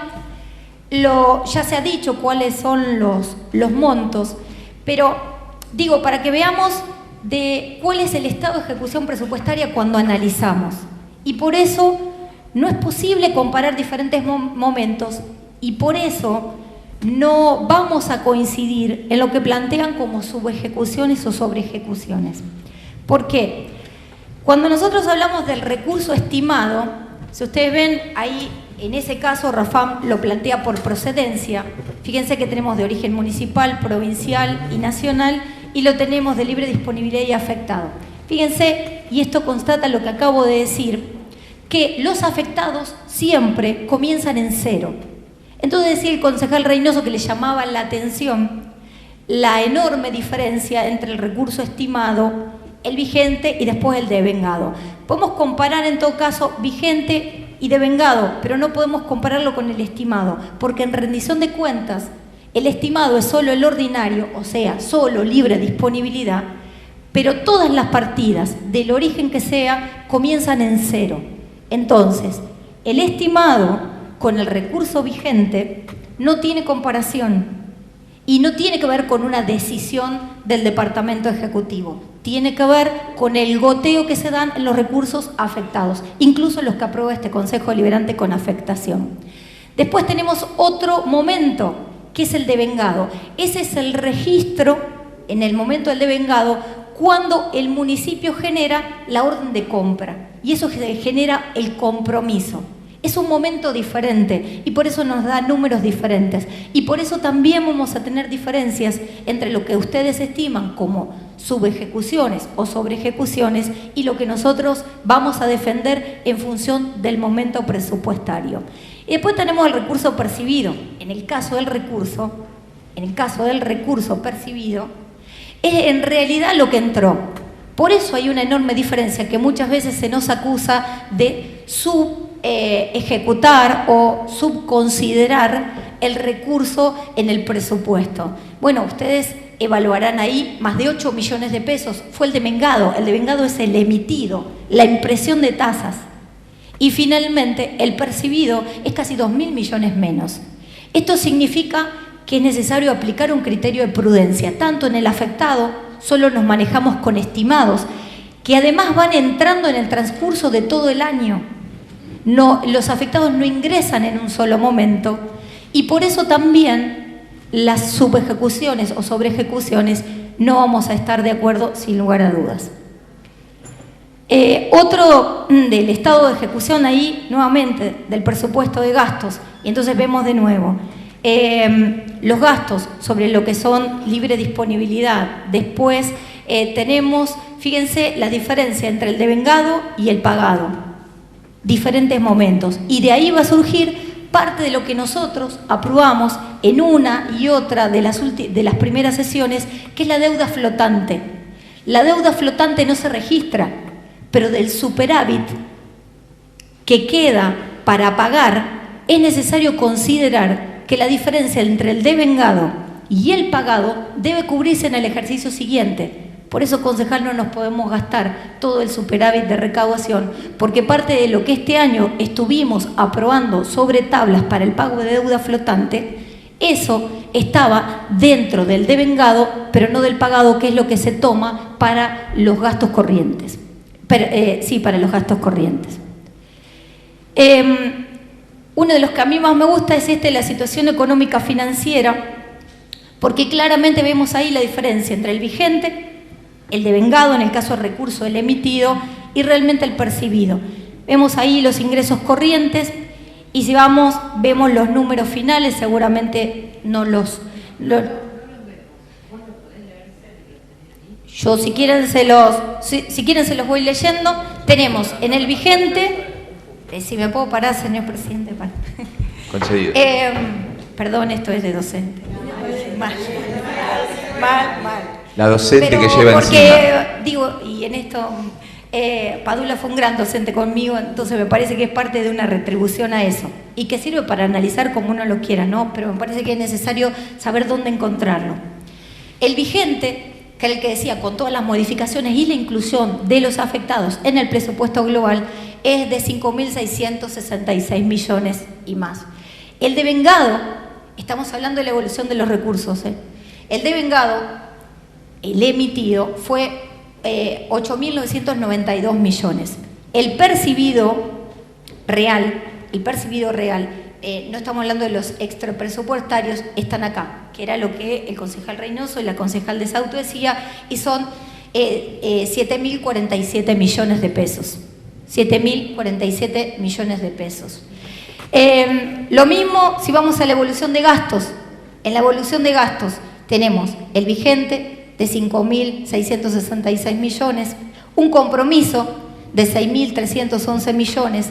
ya se ha dicho cuáles son los montos, pero digo, para que veamos de cuál es el estado de ejecución presupuestaria cuando analizamos. Y por eso no es posible comparar diferentes momentos, y por eso no vamos a coincidir en lo que plantean como subejecuciones o sobreejecuciones. ¿Por qué? Cuando nosotros hablamos del recurso estimado, si ustedes ven ahí, en ese caso Rafam lo plantea por procedencia. Fíjense que tenemos de origen municipal, provincial y nacional, y lo tenemos de libre disponibilidad y afectado. Fíjense, y esto constata lo que acabo de decir, que los afectados siempre comienzan en cero. Entonces decía el concejal Reynoso que le llamaba la atención la enorme diferencia entre el recurso estimado, el vigente y después el devengado. Podemos comparar en todo caso vigente y devengado, pero no podemos compararlo con el estimado, porque en rendición de cuentas el estimado es solo el ordinario, o sea, solo libre disponibilidad, pero todas las partidas, del origen que sea, comienzan en cero. Entonces, el estimado con el recurso vigente no tiene comparación y no tiene que ver con una decisión del Departamento Ejecutivo. Tiene que ver con el goteo que se dan en los recursos afectados, incluso los que aprueba este Consejo Deliberante con afectación. Después tenemos otro momento, que es el devengado. Ese es el registro, en el momento del devengado, cuando el municipio genera la orden de compra, y eso genera el compromiso. Es un momento diferente y por eso nos da números diferentes, y por eso también vamos a tener diferencias entre lo que ustedes estiman como subejecuciones o sobreejecuciones y lo que nosotros vamos a defender en función del momento presupuestario. Y después tenemos el recurso percibido. En el caso del recurso percibido, es en realidad lo que entró. Por eso hay una enorme diferencia que muchas veces se nos acusa de ejecutar o subconsiderar el recurso en el presupuesto. Bueno, ustedes evaluarán ahí más de 8 millones de pesos. Fue el devengado es el emitido, la impresión de tasas. Y finalmente el percibido es casi 2.000 millones menos. Esto significa que es necesario aplicar un criterio de prudencia. Tanto en el afectado, solo nos manejamos con estimados, que además van entrando en el transcurso de todo el año. Los afectados no ingresan en un solo momento, y por eso también las subejecuciones o sobreejecuciones no vamos a estar de acuerdo sin lugar a dudas. Otro del estado de ejecución ahí, nuevamente, del presupuesto de gastos, y entonces vemos de nuevo los gastos sobre lo que son libre disponibilidad. Después tenemos, fíjense, la diferencia entre el devengado y el pagado, diferentes momentos, y de ahí va a surgir parte de lo que nosotros aprobamos en una y otra de las primeras sesiones, que es la deuda flotante. La deuda flotante no se registra, pero del superávit que queda para pagar es necesario considerar que la diferencia entre el devengado y el pagado debe cubrirse en el ejercicio siguiente. Por eso, concejal, no nos podemos gastar todo el superávit de recaudación, porque parte de lo que este año estuvimos aprobando sobre tablas para el pago de deuda flotante, eso estaba dentro del devengado, pero no del pagado, que es lo que se toma para los gastos corrientes. Para los gastos corrientes. Uno de los que a mí más me gusta es la situación económica financiera, porque claramente vemos ahí la diferencia entre el vigente, el devengado, en el caso del recurso, el emitido, y realmente el percibido. Vemos ahí los ingresos corrientes, y si vemos los números finales, seguramente no los yo, si quieren se los voy leyendo. Tenemos en el vigente, si me puedo parar, señor presidente. Concedido. Perdón, esto es de docente. Mal. La docente pero que lleva porque, encima. Digo, y en esto, Padula fue un gran docente conmigo, entonces me parece que es parte de una retribución a eso, y que sirve para analizar como uno lo quiera, ¿no? Pero me parece que es necesario saber dónde encontrarlo. El vigente, que era el que decía, con todas las modificaciones y la inclusión de los afectados en el presupuesto global, es de 5.666 millones y más. El devengado, estamos hablando de la evolución de los recursos, el devengado, el emitido, fue 8.992 millones. El percibido real, no estamos hablando de los extrapresupuestarios, están acá, que era lo que el concejal Reynoso y la concejal de Sauto decía, y son 7.047 millones de pesos. 7.047 millones de pesos. Lo mismo si vamos a la evolución de gastos. En la evolución de gastos tenemos el vigente de 5.666 millones, un compromiso de 6.311 millones,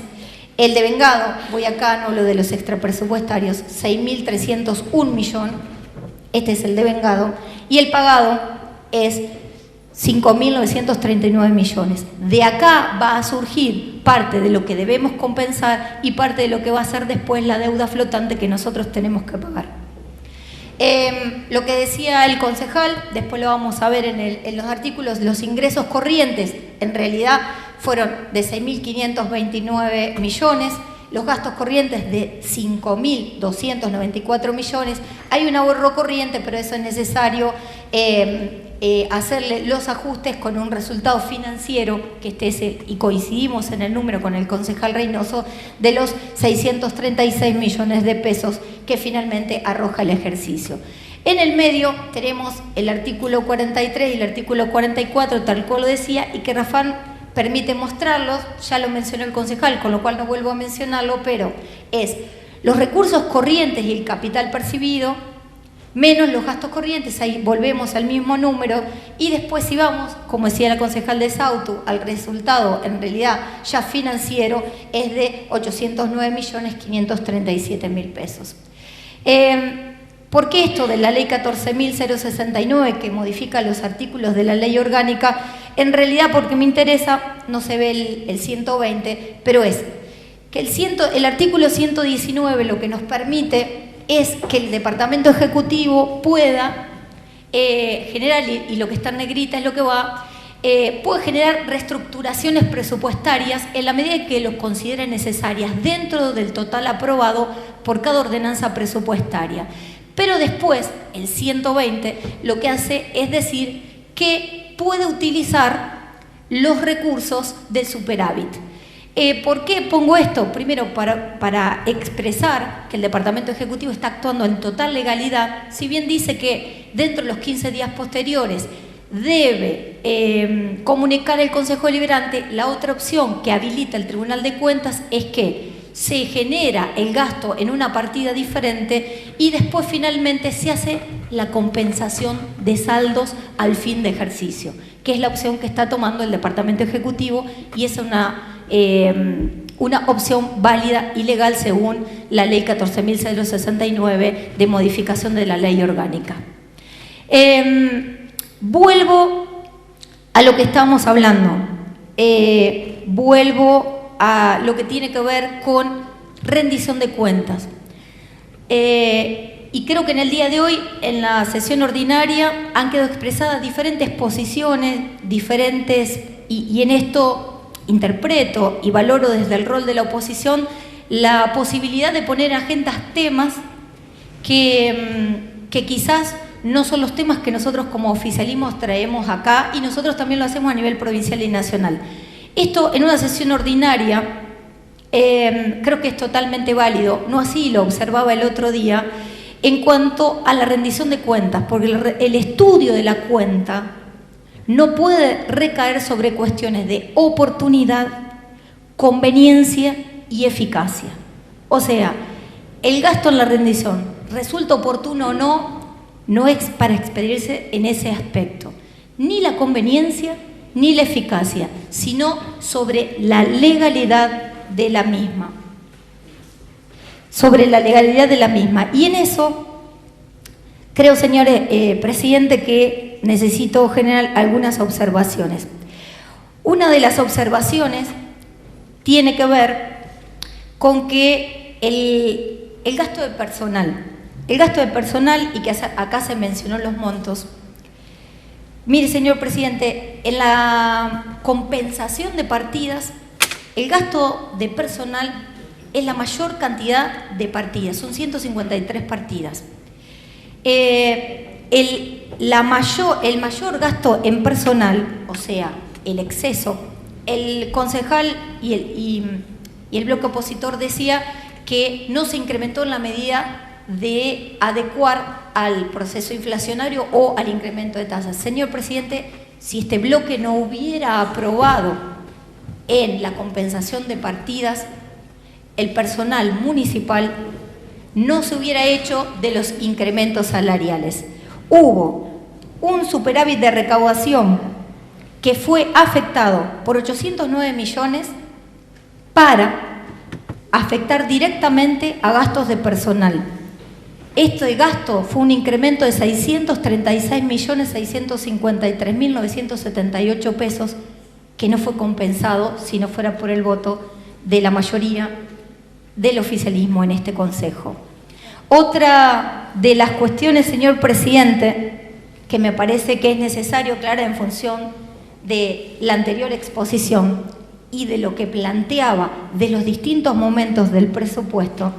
el devengado, voy acá, no hablo de los extrapresupuestarios, 6.301 millones, este es el devengado, y el pagado es 5.939 millones. De acá va a surgir parte de lo que debemos compensar y parte de lo que va a ser después la deuda flotante que nosotros tenemos que pagar. Lo que decía el concejal, después lo vamos a ver en los artículos, los ingresos corrientes en realidad fueron de 6.529 millones, los gastos corrientes de 5.294 millones. Hay un ahorro corriente, pero eso es necesario hacerle los ajustes con un resultado financiero, que y coincidimos en el número con el concejal Reynoso, de los 636 millones de pesos que finalmente arroja el ejercicio. En el medio tenemos el artículo 43 y el artículo 44, tal cual lo decía, y que Rafael permite mostrarlos, ya lo mencionó el concejal, con lo cual no vuelvo a mencionarlo, pero es los recursos corrientes y el capital percibido, menos los gastos corrientes, ahí volvemos al mismo número, y después si vamos, como decía la concejal de Sautu, al resultado en realidad ya financiero es de 809.537.000 pesos. ¿Por qué esto de la ley 14.069 que modifica los artículos de la ley orgánica? En realidad porque me interesa, no se ve el 120, pero es que el artículo 119 lo que nos permite es que el Departamento Ejecutivo pueda generar, y lo que está en negrita es lo que va, puede generar reestructuraciones presupuestarias en la medida que los considere necesarias dentro del total aprobado por cada ordenanza presupuestaria. Pero después, el 120 lo que hace es decir que puede utilizar los recursos del superávit. ¿Por qué pongo esto? Primero, para expresar que el Departamento Ejecutivo está actuando en total legalidad, si bien dice que dentro de los 15 días posteriores debe comunicar el Consejo Deliberante, la otra opción que habilita el Tribunal de Cuentas es que se genera el gasto en una partida diferente y después finalmente se hace la compensación de saldos al fin de ejercicio, que es la opción que está tomando el Departamento Ejecutivo, y es una opción válida y legal según la Ley 14.069 de modificación de la Ley Orgánica. Vuelvo a lo que estábamos hablando, vuelvo a lo que tiene que ver con rendición de cuentas. Y creo que en el día de hoy, en la sesión ordinaria, han quedado expresadas diferentes posiciones, y en esto interpreto y valoro desde el rol de la oposición la posibilidad de poner en agenda temas que quizás no son los temas que nosotros como oficialismo traemos acá, y nosotros también lo hacemos a nivel provincial y nacional. Esto en una sesión ordinaria creo que es totalmente válido, no así lo observaba el otro día, en cuanto a la rendición de cuentas, porque el estudio de la cuenta no puede recaer sobre cuestiones de oportunidad, conveniencia y eficacia. O sea, el gasto en la rendición, resulta oportuno o no, no es para expedirse en ese aspecto, ni la conveniencia ni la eficacia, sino sobre la legalidad de la misma. Sobre la legalidad de la misma. Y en eso creo, señor presidente, que necesito generar algunas observaciones. Una de las observaciones tiene que ver con que el gasto de personal, y que acá se mencionó los montos. Mire, señor presidente, en la compensación de partidas, el gasto de personal es la mayor cantidad de partidas, son 153 partidas. El mayor gasto en personal, o sea, el exceso, el concejal y el bloque opositor decía que no se incrementó en la medida de adecuar al proceso inflacionario o al incremento de tasas. Señor presidente, si este bloque no hubiera aprobado en la compensación de partidas, el personal municipal no se hubiera hecho de los incrementos salariales. Hubo un superávit de recaudación que fue afectado por 809 millones para afectar directamente a gastos de personal. Este gasto fue un incremento de 636.653.978 pesos que no fue compensado si no fuera por el voto de la mayoría del oficialismo en este Consejo. Otra de las cuestiones, señor presidente, que me parece que es necesario aclarar en función de la anterior exposición y de lo que planteaba de los distintos momentos del presupuesto,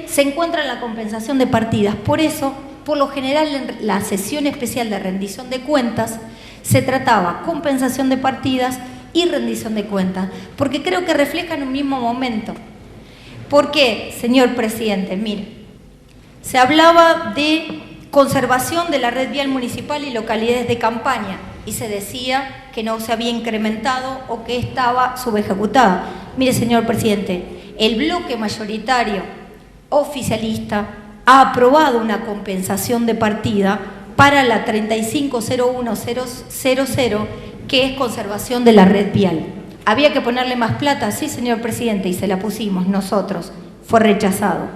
se encuentra en la compensación de partidas. Por eso, por lo general, en la sesión especial de rendición de cuentas se trataba compensación de partidas y rendición de cuentas, porque creo que reflejan un mismo momento. ¿Por qué, señor presidente? Mire, se hablaba de conservación de la red vial municipal y localidades de campaña, y se decía que no se había incrementado o que estaba subejecutada. Mire, señor presidente, el bloque mayoritario oficialista ha aprobado una compensación de partida para la 350100, que es conservación de la red vial. ¿Había que ponerle más plata? Sí, señor presidente, y se la pusimos nosotros. Fue rechazado.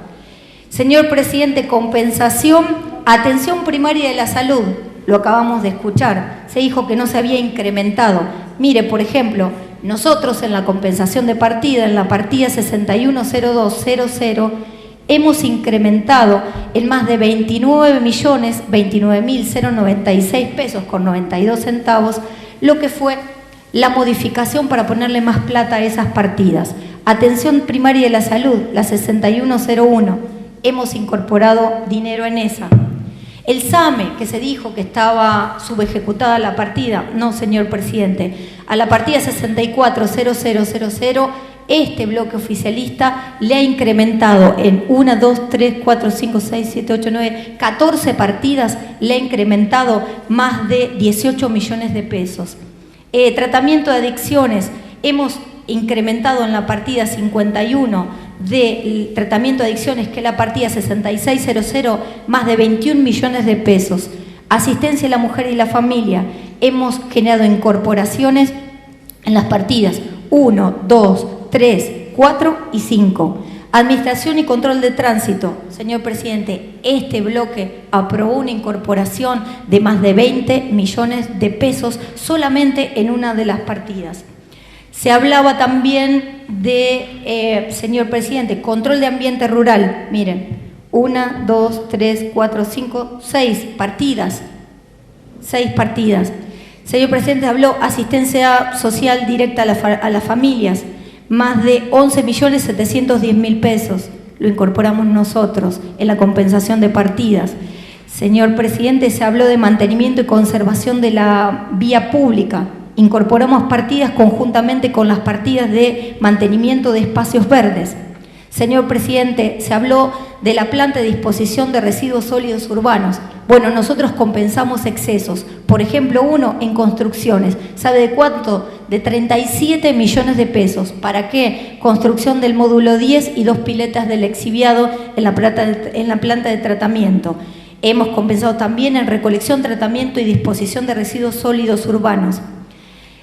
Señor presidente, compensación, atención primaria de la salud. Lo acabamos de escuchar. Se dijo que no se había incrementado. Mire, por ejemplo, nosotros en la compensación de partida, en la partida 610200, hemos incrementado en más de 29.096 pesos con 92 centavos lo que fue la modificación para ponerle más plata a esas partidas. Atención primaria de la salud, la 6101, hemos incorporado dinero en esa. El SAME, que se dijo que estaba subejecutada la partida, no, señor presidente, a la partida 640000, este bloque oficialista le ha incrementado en 1, 2, 3, 4, 5, 6, 7, 8, 9, 14 partidas, le ha incrementado más de 18 millones de pesos. Tratamiento de adicciones, hemos incrementado en la partida 51 del tratamiento de adicciones, que es la partida 6600, más de 21 millones de pesos. Asistencia a la mujer y la familia, hemos generado incorporaciones en las partidas 1, 2, 3, 4 y 5. Administración y control de tránsito, señor presidente, este bloque aprobó una incorporación de más de 20 millones de pesos solamente en una de las partidas. Se hablaba también de, señor presidente, control de ambiente rural. Miren, 1, 2, 3, 4, 5, 6 partidas. 6 partidas. Señor presidente, habló asistencia social directa a las familias. Más de 11.710.000 pesos. Lo incorporamos nosotros en la compensación de partidas. Señor presidente, se habló de mantenimiento y conservación de la vía pública. Incorporamos partidas conjuntamente con las partidas de mantenimiento de espacios verdes. Señor presidente, se habló de la planta de disposición de residuos sólidos urbanos. Bueno, nosotros compensamos excesos. Por ejemplo, uno en construcciones. ¿Sabe de cuánto? De 37 millones de pesos. ¿Para qué? Construcción del módulo 10 y 2 piletas del exhibiado en la planta de tratamiento. Hemos compensado también en recolección, tratamiento y disposición de residuos sólidos urbanos.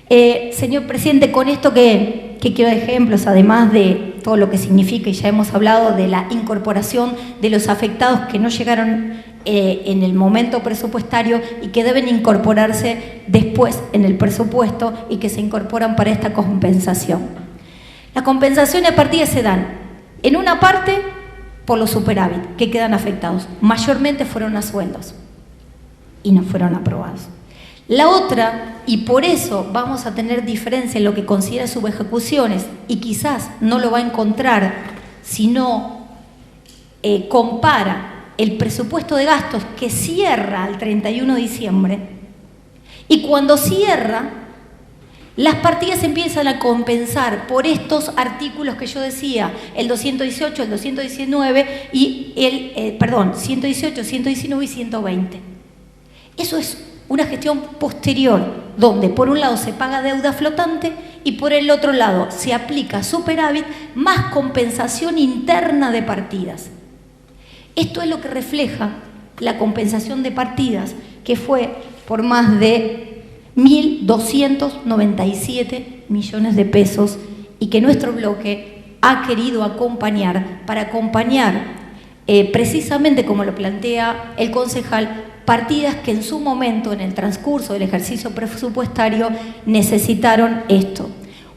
Señor presidente, con esto que quiero ejemplos, además de todo lo que significa, y ya hemos hablado de la incorporación de los afectados que no llegaron en el momento presupuestario y que deben incorporarse después en el presupuesto y que se incorporan para esta compensación. Las compensaciones a partidas se dan en una parte por los superávit que quedan afectados, mayormente fueron a sueldos y no fueron aprobados. La otra, y por eso vamos a tener diferencia en lo que considera subejecuciones, y quizás no lo va a encontrar si no compara el presupuesto de gastos que cierra el 31 de diciembre, y cuando cierra, las partidas empiezan a compensar por estos artículos que yo decía, el 218, el 219, y 118, 119 y 120. Eso es una gestión posterior, donde por un lado se paga deuda flotante y por el otro lado se aplica superávit más compensación interna de partidas. Esto es lo que refleja la compensación de partidas, que fue por más de 1.297 millones de pesos y que nuestro bloque ha querido acompañar, para acompañar precisamente como lo plantea el concejal, partidas que en su momento, en el transcurso del ejercicio presupuestario, necesitaron esto.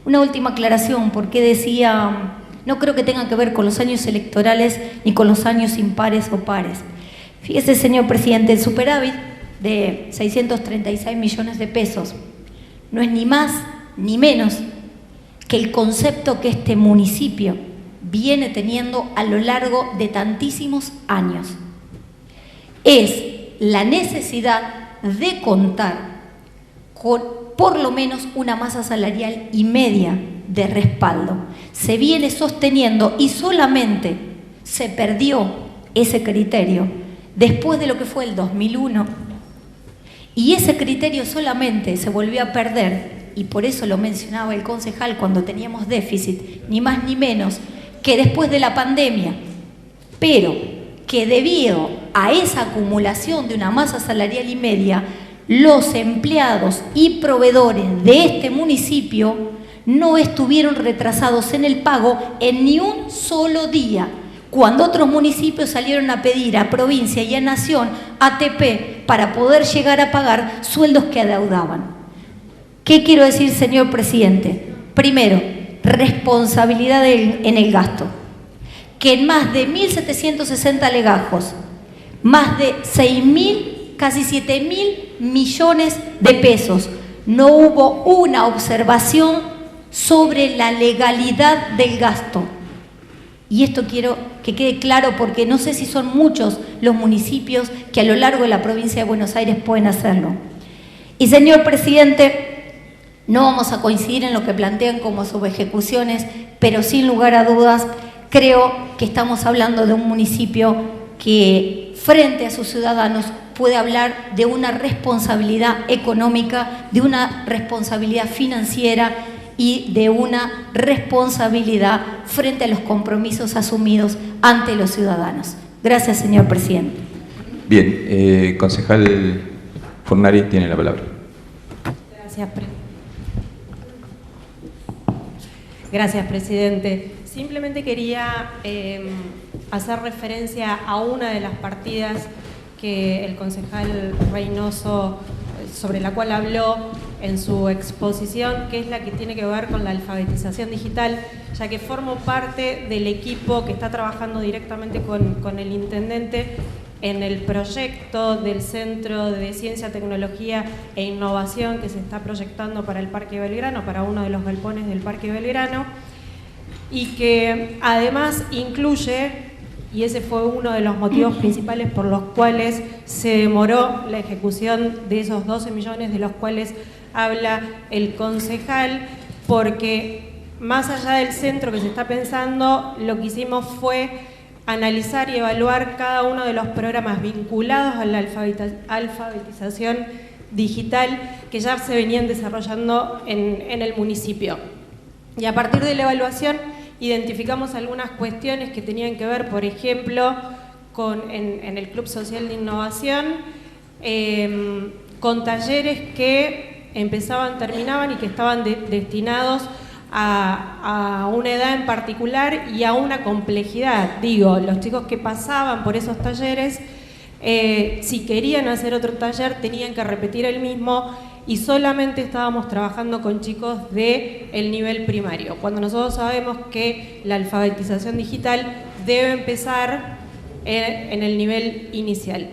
Una última aclaración, porque decía, no creo que tenga que ver con los años electorales ni con los años impares o pares. Fíjese, señor presidente, el superávit de 636 millones de pesos no es ni más ni menos que el concepto que este municipio viene teniendo a lo largo de tantísimos años. Es la necesidad de contar con por lo menos una masa salarial y media de respaldo. Se viene sosteniendo y solamente se perdió ese criterio después de lo que fue el 2001, y ese criterio solamente se volvió a perder, y por eso lo mencionaba el concejal cuando teníamos déficit, ni más ni menos que después de la pandemia, pero que debido a esa acumulación de una masa salarial y media, los empleados y proveedores de este municipio no estuvieron retrasados en el pago en ni un solo día, cuando otros municipios salieron a pedir a provincia y a nación ATP para poder llegar a pagar sueldos que adeudaban. ¿Qué quiero decir, señor presidente? Primero, responsabilidad en el gasto. que en más de 1.760 legajos, más de 6.000, casi 7.000 millones de pesos, no hubo una observación sobre la legalidad del gasto. Y esto quiero que quede claro porque no sé si son muchos los municipios que a lo largo de la provincia de Buenos Aires pueden hacerlo. Y señor presidente, no vamos a coincidir en lo que plantean como subejecuciones, pero sin lugar a dudas creo que estamos hablando de un municipio que frente a sus ciudadanos puede hablar de una responsabilidad económica, de una responsabilidad financiera y de una responsabilidad frente a los compromisos asumidos ante los ciudadanos. Gracias, señor presidente. Bien, concejal Fornari tiene la palabra. Gracias, presidente. Simplemente quería hacer referencia a una de las partidas que el concejal Reynoso, sobre la cual habló en su exposición, que es la que tiene que ver con la alfabetización digital, ya que formo parte del equipo que está trabajando directamente con el intendente en el proyecto del Centro de Ciencia, Tecnología e Innovación que se está proyectando para el Parque Belgrano, para uno de los galpones del Parque Belgrano, y que además incluye, y ese fue uno de los motivos principales por los cuales se demoró la ejecución de esos 12 millones de los cuales habla el concejal, porque más allá del centro que se está pensando, lo que hicimos fue analizar y evaluar cada uno de los programas vinculados a la alfabetización digital que ya se venían desarrollando en el municipio. Y a partir de la evaluación identificamos algunas cuestiones que tenían que ver, por ejemplo, en el Club Social de Innovación, con talleres que empezaban, terminaban y que estaban destinados a una edad en particular y a una complejidad. Digo, los chicos que pasaban por esos talleres, si querían hacer otro taller, tenían que repetir el mismo, y solamente estábamos trabajando con chicos del nivel primario, cuando nosotros sabemos que la alfabetización digital debe empezar en el nivel inicial.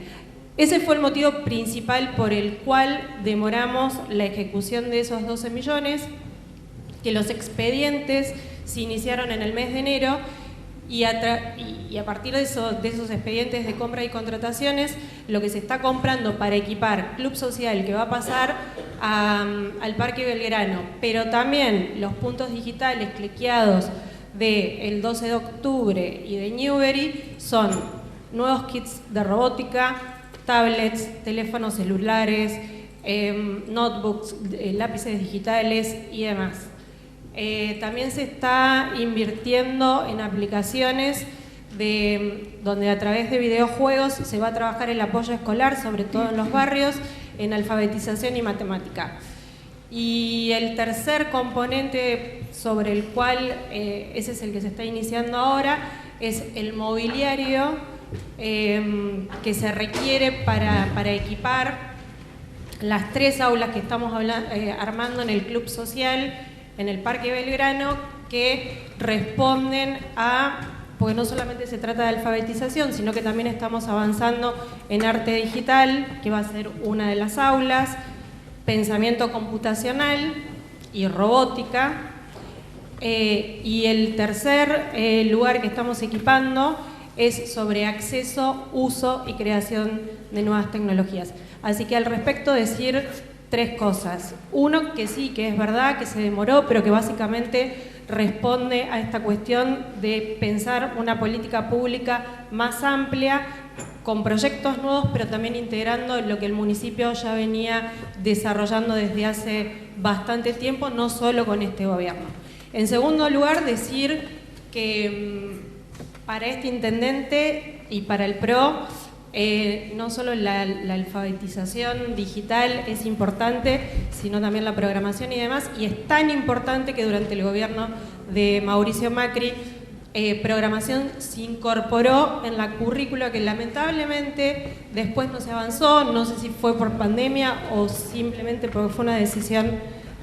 Ese fue el motivo principal por el cual demoramos la ejecución de esos 12 millones, que los expedientes se iniciaron en el mes de enero, y a partir de esos expedientes de compra y contrataciones, lo que se está comprando para equipar Club Social, que va a pasar al Parque Belgrano, pero también los puntos digitales cliqueados del 12 de octubre y de Newbery, son nuevos kits de robótica, tablets, teléfonos celulares, notebooks, lápices digitales y demás. También se está invirtiendo en aplicaciones donde a través de videojuegos se va a trabajar el apoyo escolar, sobre todo en los barrios, en alfabetización y matemática. Y el tercer componente sobre el cual, ese es el que se está iniciando ahora, es el mobiliario que se requiere para equipar las 3 aulas que estamos armando en el Club Social, en el Parque Belgrano, que responden porque no solamente se trata de alfabetización, sino que también estamos avanzando en arte digital, que va a ser una de las aulas, pensamiento computacional y robótica. Y el tercer lugar que estamos equipando es sobre acceso, uso y creación de nuevas tecnologías. Así que al respecto decir 3 cosas. Uno, que sí, que es verdad que se demoró, pero que básicamente responde a esta cuestión de pensar una política pública más amplia, con proyectos nuevos, pero también integrando lo que el municipio ya venía desarrollando desde hace bastante tiempo, no solo con este gobierno. En segundo lugar, decir que para este intendente y para el PRO, no solo la alfabetización digital es importante, sino también la programación y demás, y es tan importante que durante el gobierno de Mauricio Macri, programación se incorporó en la currícula, que lamentablemente después no se avanzó, no sé si fue por pandemia o simplemente porque fue una decisión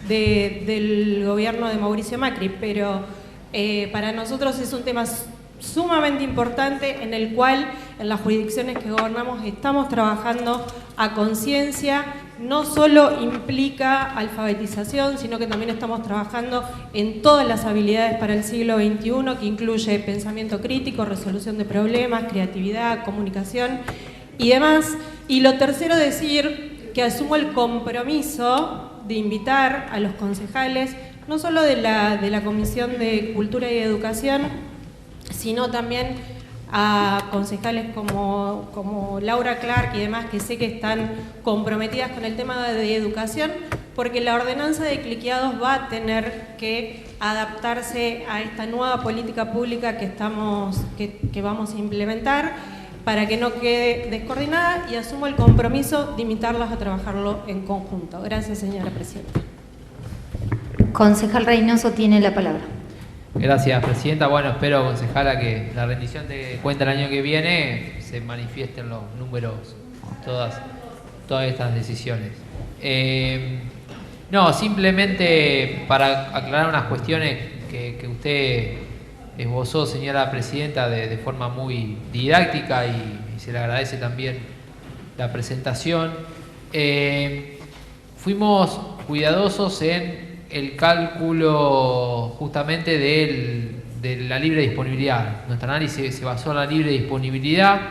del gobierno de Mauricio Macri, pero para nosotros es un tema sumamente importante en el cual en las jurisdicciones que gobernamos estamos trabajando a conciencia. No solo implica alfabetización, sino que también estamos trabajando en todas las habilidades para el siglo XXI, que incluye pensamiento crítico, resolución de problemas, creatividad, comunicación y demás. Y lo tercero, decir que asumo el compromiso de invitar a los concejales, no solo de la Comisión de Cultura y Educación, sino también a concejales como Laura Clark y demás, que sé que están comprometidas con el tema de educación, porque la ordenanza de cliqueados va a tener que adaptarse a esta nueva política pública que vamos a implementar, para que no quede descoordinada, y asumo el compromiso de invitarlas a trabajarlo en conjunto. Gracias, señora presidenta. Concejal Reynoso tiene la palabra. Gracias, presidenta. Bueno, espero, concejala, que la rendición de cuenta el año que viene se manifiesten los números, todas estas decisiones. No, simplemente para aclarar unas cuestiones que usted esbozó, señora presidenta, de forma muy didáctica, y se le agradece también la presentación. Fuimos cuidadosos en el cálculo justamente de la libre disponibilidad. Nuestro análisis se basó en la libre disponibilidad.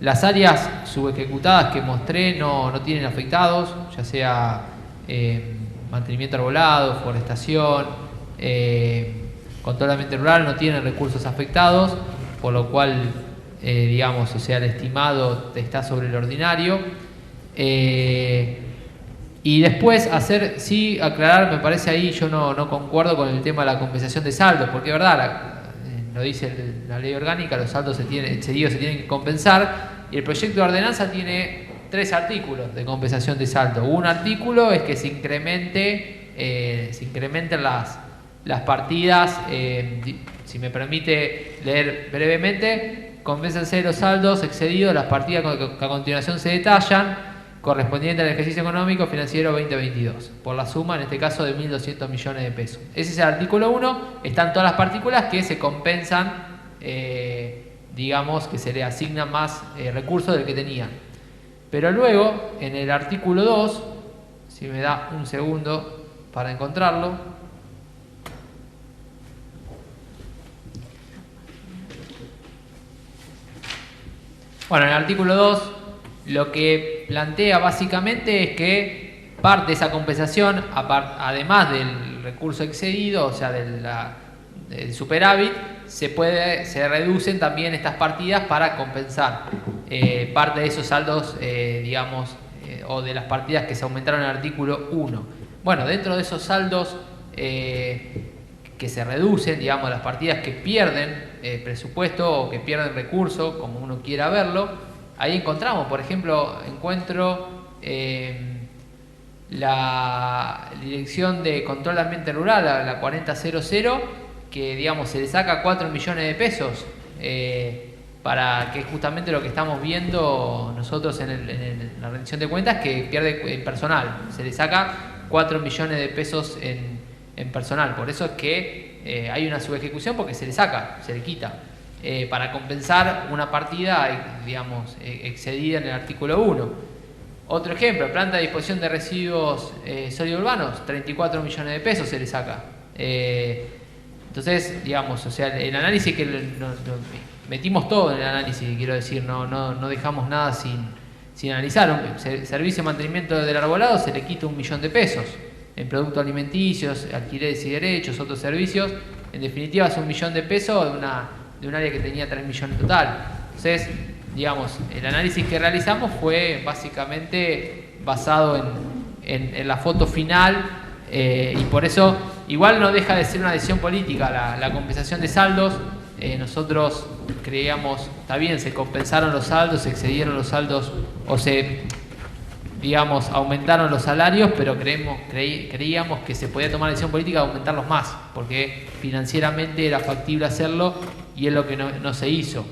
Las áreas subejecutadas que mostré no tienen afectados, ya sea mantenimiento arbolado, forestación, control ambiente rural, no tienen recursos afectados, por lo cual, digamos, o sea, el estimado está sobre el ordinario. Y después aclarar, me parece ahí, yo no concuerdo con el tema de la compensación de saldos, porque es verdad, lo dice la ley orgánica, los saldos excedidos se tienen que compensar, y el proyecto de ordenanza tiene 3 artículos de compensación de saldo. Un artículo es que se incrementen las partidas, si me permite leer brevemente: compénsense los saldos excedidos, las partidas que a continuación se detallan, correspondiente al ejercicio económico financiero 2022, por la suma, en este caso, de 1.200 millones de pesos. Ese es el artículo 1, están todas las partículas que se compensan, digamos, que se le asignan más recursos del que tenían. Pero luego, en el artículo 2, si me da un segundo para encontrarlo, bueno, en el artículo 2, lo que plantea básicamente es que parte de esa compensación, además del recurso excedido, o sea, del superávit, se reducen también estas partidas para compensar parte de esos saldos, digamos, o de las partidas que se aumentaron en el artículo 1. Bueno, dentro de esos saldos que se reducen, digamos, las partidas que pierden presupuesto o que pierden recursos, como uno quiera verlo, ahí encontramos, por ejemplo, la Dirección de Control de Ambiente Rural, la 4000, que, digamos, se le saca 4 millones de pesos, para que es justamente lo que estamos viendo nosotros en la rendición de cuentas, que pierde en personal. Se le saca 4 millones de pesos en personal. Por eso es que hay una subejecución, porque se le saca, se le quita, para compensar una partida, digamos, excedida en el artículo 1. Otro ejemplo, planta de disposición de residuos sólidos urbanos, 34 millones de pesos se le saca. Entonces, digamos, o sea, el análisis que metimos todo en el análisis, quiero decir, no dejamos nada sin analizar. Servicio de mantenimiento del arbolado se le quita 1 millón de pesos. En productos alimenticios, alquileres y derechos, otros servicios, en definitiva es 1 millón de pesos de un área que tenía 3 millones total. Entonces, digamos, el análisis que realizamos fue básicamente basado en la foto final, y por eso igual no deja de ser una decisión política la compensación de saldos. Nosotros creíamos, está bien, se compensaron los saldos, se excedieron los saldos, o digamos, aumentaron los salarios, pero creíamos que se podía tomar la decisión política de aumentarlos más, porque financieramente era factible hacerlo, y es lo que no se hizo.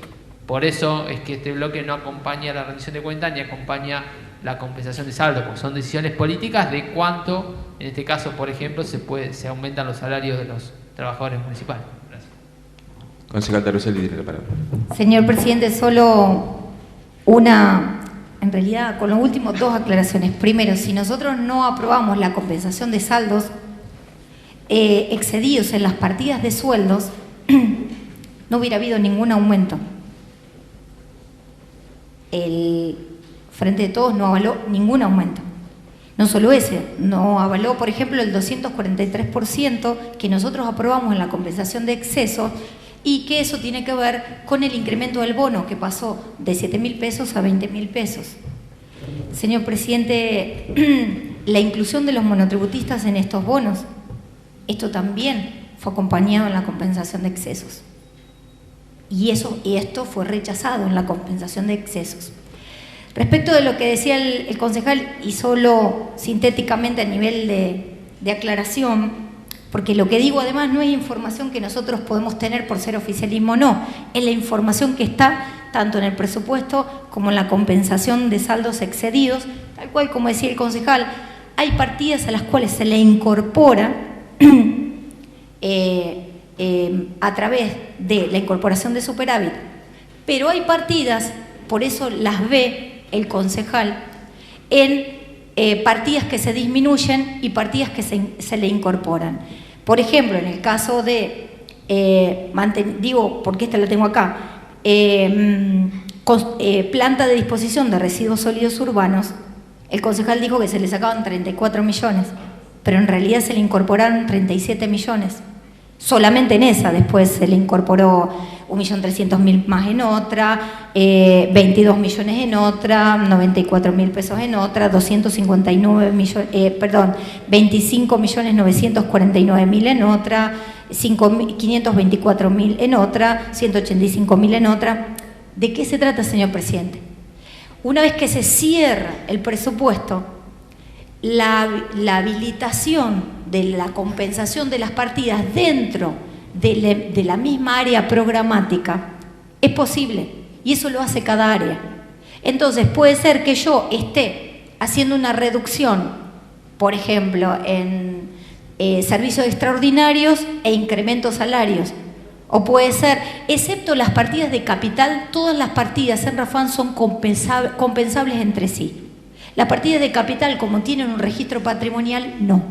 Por eso es que este bloque no acompaña la rendición de cuentas ni acompaña la compensación de saldo, porque son decisiones políticas de cuánto, en este caso, por ejemplo, se aumentan los salarios de los trabajadores municipales. Gracias. Concejal Taruselli tiene la palabra. Señor presidente, solo en realidad, con los últimos dos aclaraciones. Primero, si nosotros no aprobamos la compensación de saldos excedidos en las partidas de sueldos, no hubiera habido ningún aumento. El Frente de Todos no avaló ningún aumento. No solo ese, no avaló, por ejemplo, el 243% que nosotros aprobamos en la compensación de excesos, y que eso tiene que ver con el incremento del bono, que pasó de 7.000 pesos a 20.000 pesos. Señor presidente, la inclusión de los monotributistas en estos bonos, esto también fue acompañado en la compensación de excesos. Y esto fue rechazado en la compensación de excesos. Respecto de lo que decía el concejal, y solo sintéticamente a nivel de aclaración, porque lo que digo además no es información que nosotros podemos tener por ser oficialismo, no, es la información que está tanto en el presupuesto como en la compensación de saldos excedidos, tal cual como decía el concejal, hay partidas a las cuales se le incorpora a través de la incorporación de superávit, pero hay partidas, por eso las ve el concejal, en partidas que se disminuyen y partidas que se le incorporan. Por ejemplo, en el caso de, digo porque esta la tengo acá, planta de disposición de residuos sólidos urbanos, el concejal dijo que se le sacaban 34 millones, pero en realidad se le incorporaron 37 millones. Solamente en esa, después se le incorporó 1.300.000 más en otra, 22 millones en otra, 94.000 pesos en otra, 25.949.000 en otra, 524.000 en otra, 185.000 en otra. ¿De qué se trata, señor presidente? Una vez que se cierra el presupuesto, la habilitación de la compensación de las partidas dentro de la misma área programática es posible, y eso lo hace cada área. Entonces puede ser que yo esté haciendo una reducción, por ejemplo, en servicios extraordinarios e incrementos salarios, o puede ser, excepto las partidas de capital, todas las partidas en RAFAN son compensables entre sí. Las partidas de capital, como tienen un registro patrimonial, no.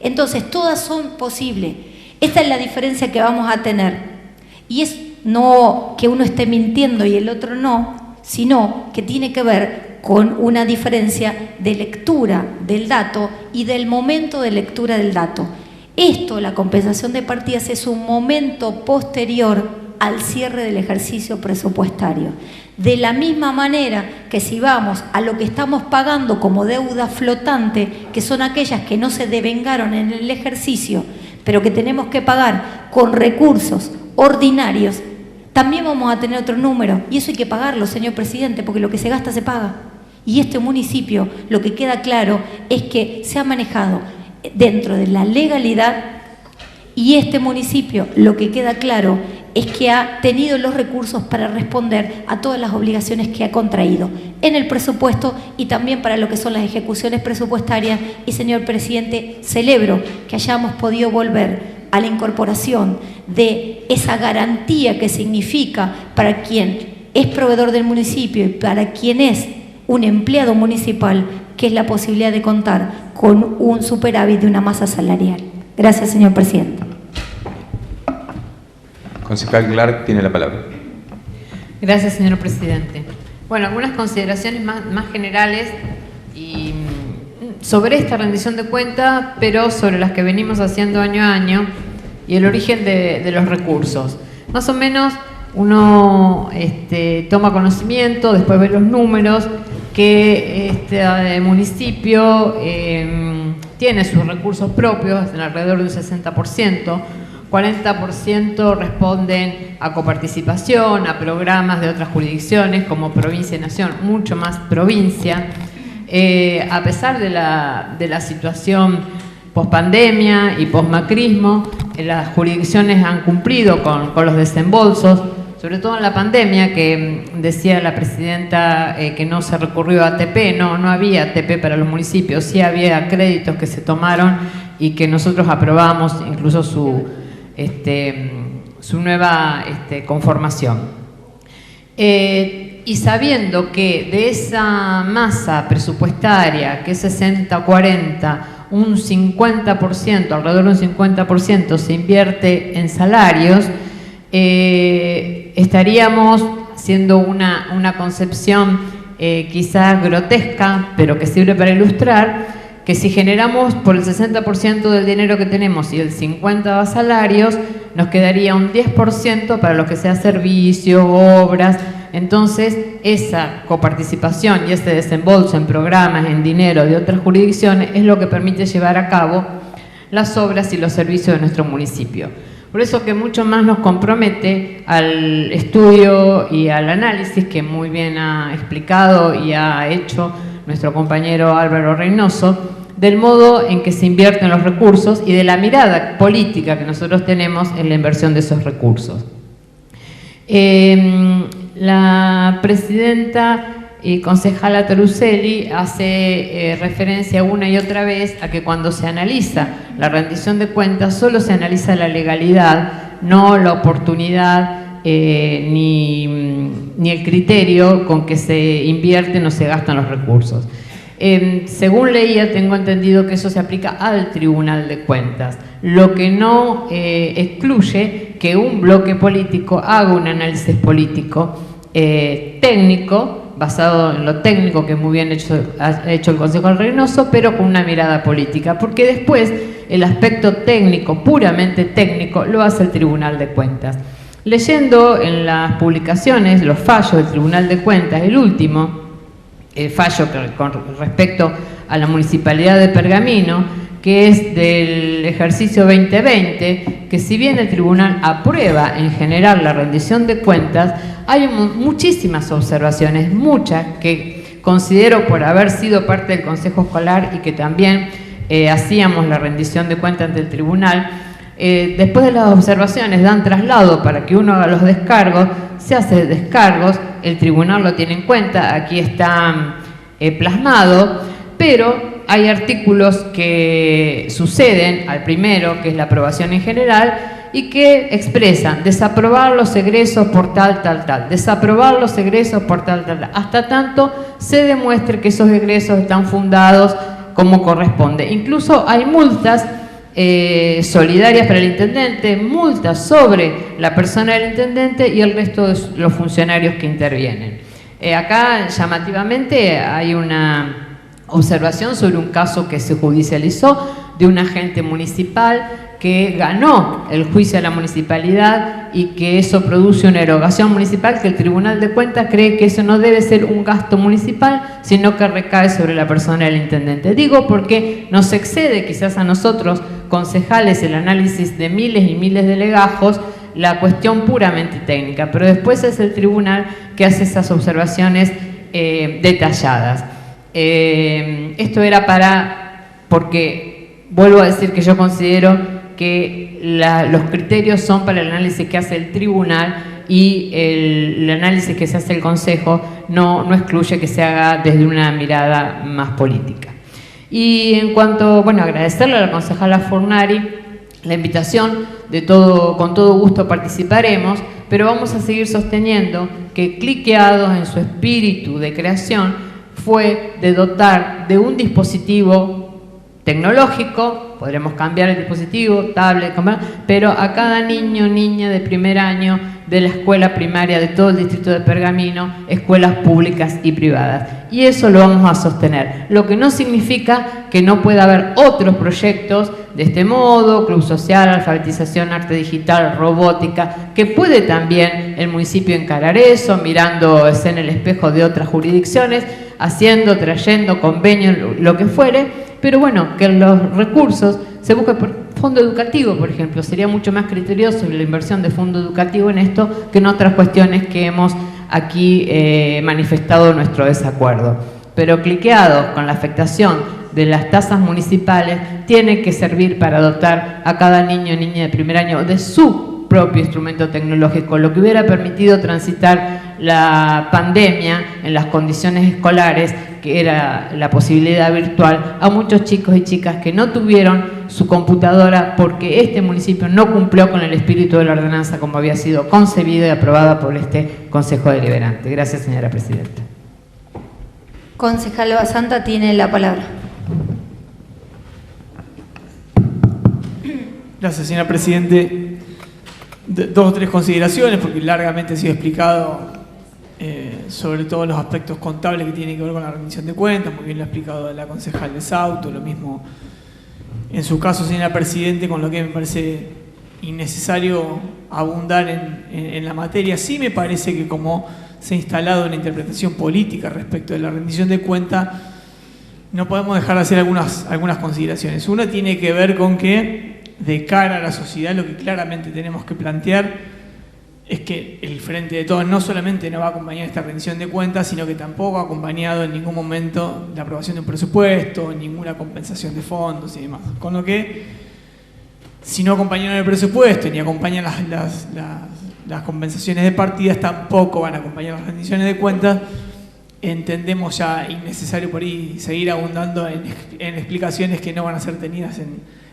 Entonces, todas son posibles. Esta es la diferencia que vamos a tener. Y es no que uno esté mintiendo y el otro no, sino que tiene que ver con una diferencia de lectura del dato y del momento de lectura del dato. Esto, la compensación de partidas, es un momento posterior al cierre del ejercicio presupuestario. De la misma manera que si vamos a lo que estamos pagando como deuda flotante, que son aquellas que no se devengaron en el ejercicio, pero que tenemos que pagar con recursos ordinarios, también vamos a tener otro número, y eso hay que pagarlo, señor presidente, porque lo que se gasta se paga. Y este municipio, lo que queda claro es que se ha manejado dentro de la legalidad, y este municipio, lo que queda claro es que ha tenido los recursos para responder a todas las obligaciones que ha contraído en el presupuesto y también para lo que son las ejecuciones presupuestarias. Y, señor presidente, celebro que hayamos podido volver a la incorporación de esa garantía que significa para quien es proveedor del municipio y para quien es un empleado municipal, que es la posibilidad de contar con un superávit de una masa salarial. Gracias, señor presidente. Concejal Clark tiene la palabra. Gracias, señor presidente. Bueno, algunas consideraciones más generales y sobre esta rendición de cuentas, pero sobre las que venimos haciendo año a año y el origen de los recursos. Más o menos uno toma conocimiento, después ve los números, que este municipio tiene sus recursos propios en alrededor de un 60%, 40% responden a coparticipación, a programas de otras jurisdicciones como provincia y nación, mucho más provincia. A pesar de la situación pospandemia y posmacrismo, las jurisdicciones han cumplido con los desembolsos, sobre todo en la pandemia, que decía la presidenta que no se recurrió a ATP, no había ATP para los municipios, sí había créditos que se tomaron y que nosotros aprobamos incluso conformación. Y sabiendo que de esa masa presupuestaria, que es 60-40, un 50%, alrededor de un 50% se invierte en salarios, estaríamos haciendo una concepción quizás grotesca, pero que sirve para ilustrar, que si generamos por el 60% del dinero que tenemos y el 50% a salarios, nos quedaría un 10% para lo que sea servicios, obras. Entonces, esa coparticipación y ese desembolso en programas, en dinero de otras jurisdicciones, es lo que permite llevar a cabo las obras y los servicios de nuestro municipio. Por eso que mucho más nos compromete al estudio y al análisis que muy bien ha explicado y ha hecho nuestro compañero Álvaro Reynoso, del modo en que se invierten los recursos y de la mirada política que nosotros tenemos en la inversión de esos recursos. La presidenta y concejala Toruselli hace referencia una y otra vez a que cuando se analiza la rendición de cuentas solo se analiza la legalidad, no la oportunidad ni el criterio con que se invierten o se gastan los recursos. Según leía, tengo entendido que eso se aplica al Tribunal de Cuentas, lo que no excluye que un bloque político haga un análisis político técnico, basado en lo técnico que muy bien ha hecho el Consejo Reynoso, pero con una mirada política, porque después el aspecto técnico, puramente técnico, lo hace el Tribunal de Cuentas. Leyendo en las publicaciones los fallos del Tribunal de Cuentas, el último, el fallo con respecto a la Municipalidad de Pergamino, que es del ejercicio 2020, que si bien el tribunal aprueba en general la rendición de cuentas, hay muchísimas observaciones, muchas que considero por haber sido parte del Consejo Escolar y que también hacíamos la rendición de cuentas ante el tribunal. Después de las observaciones dan traslado para que uno haga los descargos, se hace descargos, el tribunal lo tiene en cuenta, aquí está plasmado, pero hay artículos que suceden al primero, que es la aprobación en general, y que expresan desaprobar los egresos por tal, desaprobar los egresos por tal, hasta tanto se demuestre que esos egresos están fundados como corresponde. Incluso hay multas solidarias para el intendente, multas sobre la persona del intendente y el resto de los funcionarios que intervienen. Acá, llamativamente, hay una observación sobre un caso que se judicializó de un agente municipal que ganó el juicio a la municipalidad y que eso produce una erogación municipal que el Tribunal de Cuentas cree que eso no debe ser un gasto municipal, sino que recae sobre la persona del intendente. Digo porque nos excede quizás a nosotros, concejales, el análisis de miles y miles de legajos, la cuestión puramente técnica, pero después es el tribunal que hace esas observaciones detalladas. Esto era porque vuelvo a decir que yo considero que los criterios son para el análisis que hace el tribunal y el análisis que se hace el consejo no excluye que se haga desde una mirada más política. Y en cuanto, bueno, agradecerle a la concejala Fornari la invitación, con todo gusto participaremos, pero vamos a seguir sosteniendo que Cliqueados en su espíritu de creación fue de dotar de un dispositivo tecnológico, podremos cambiar el dispositivo, tablet, pero a cada niño o niña de primer año de la escuela primaria de todo el distrito de Pergamino, escuelas públicas y privadas. Y eso lo vamos a sostener, lo que no significa que no pueda haber otros proyectos de este modo, club social, alfabetización, arte digital, robótica, que puede también el municipio encarar eso, mirándose en el espejo de otras jurisdicciones, haciendo, trayendo convenios, lo que fuere, pero bueno, que los recursos se busquen por fondo educativo, por ejemplo. Sería mucho más criterioso la inversión de fondo educativo en esto que en otras cuestiones que hemos aquí manifestado nuestro desacuerdo. Pero Cliqueados, con la afectación de las tasas municipales, tiene que servir para dotar a cada niño o niña de primer año de su propio instrumento tecnológico, lo que hubiera permitido transitar la pandemia en las condiciones escolares, que era la posibilidad virtual, a muchos chicos y chicas que no tuvieron su computadora porque este municipio no cumplió con el espíritu de la ordenanza como había sido concebida y aprobada por este Consejo Deliberante. Gracias, señora presidenta. Concejal Basanta tiene la palabra. Gracias, señora Presidente. Dos o tres consideraciones, porque largamente ha sido explicado sobre todo los aspectos contables que tienen que ver con la rendición de cuentas, muy bien lo ha explicado la concejal de Sauto, lo mismo en su caso, señora Presidente, con lo que me parece innecesario abundar en la materia. Sí me parece que como se ha instalado una interpretación política respecto de la rendición de cuentas, no podemos dejar de hacer algunas consideraciones. Una tiene que ver con que, de cara a la sociedad, lo que claramente tenemos que plantear es que el Frente de Todos no solamente no va a acompañar esta rendición de cuentas, sino que tampoco ha acompañado en ningún momento la aprobación de un presupuesto, ninguna compensación de fondos y demás. Con lo que, si no acompañaron el presupuesto ni acompañan las compensaciones de partidas, tampoco van a acompañar las rendiciones de cuentas. Entendemos ya innecesario por ahí seguir abundando en explicaciones que no van a ser tenidas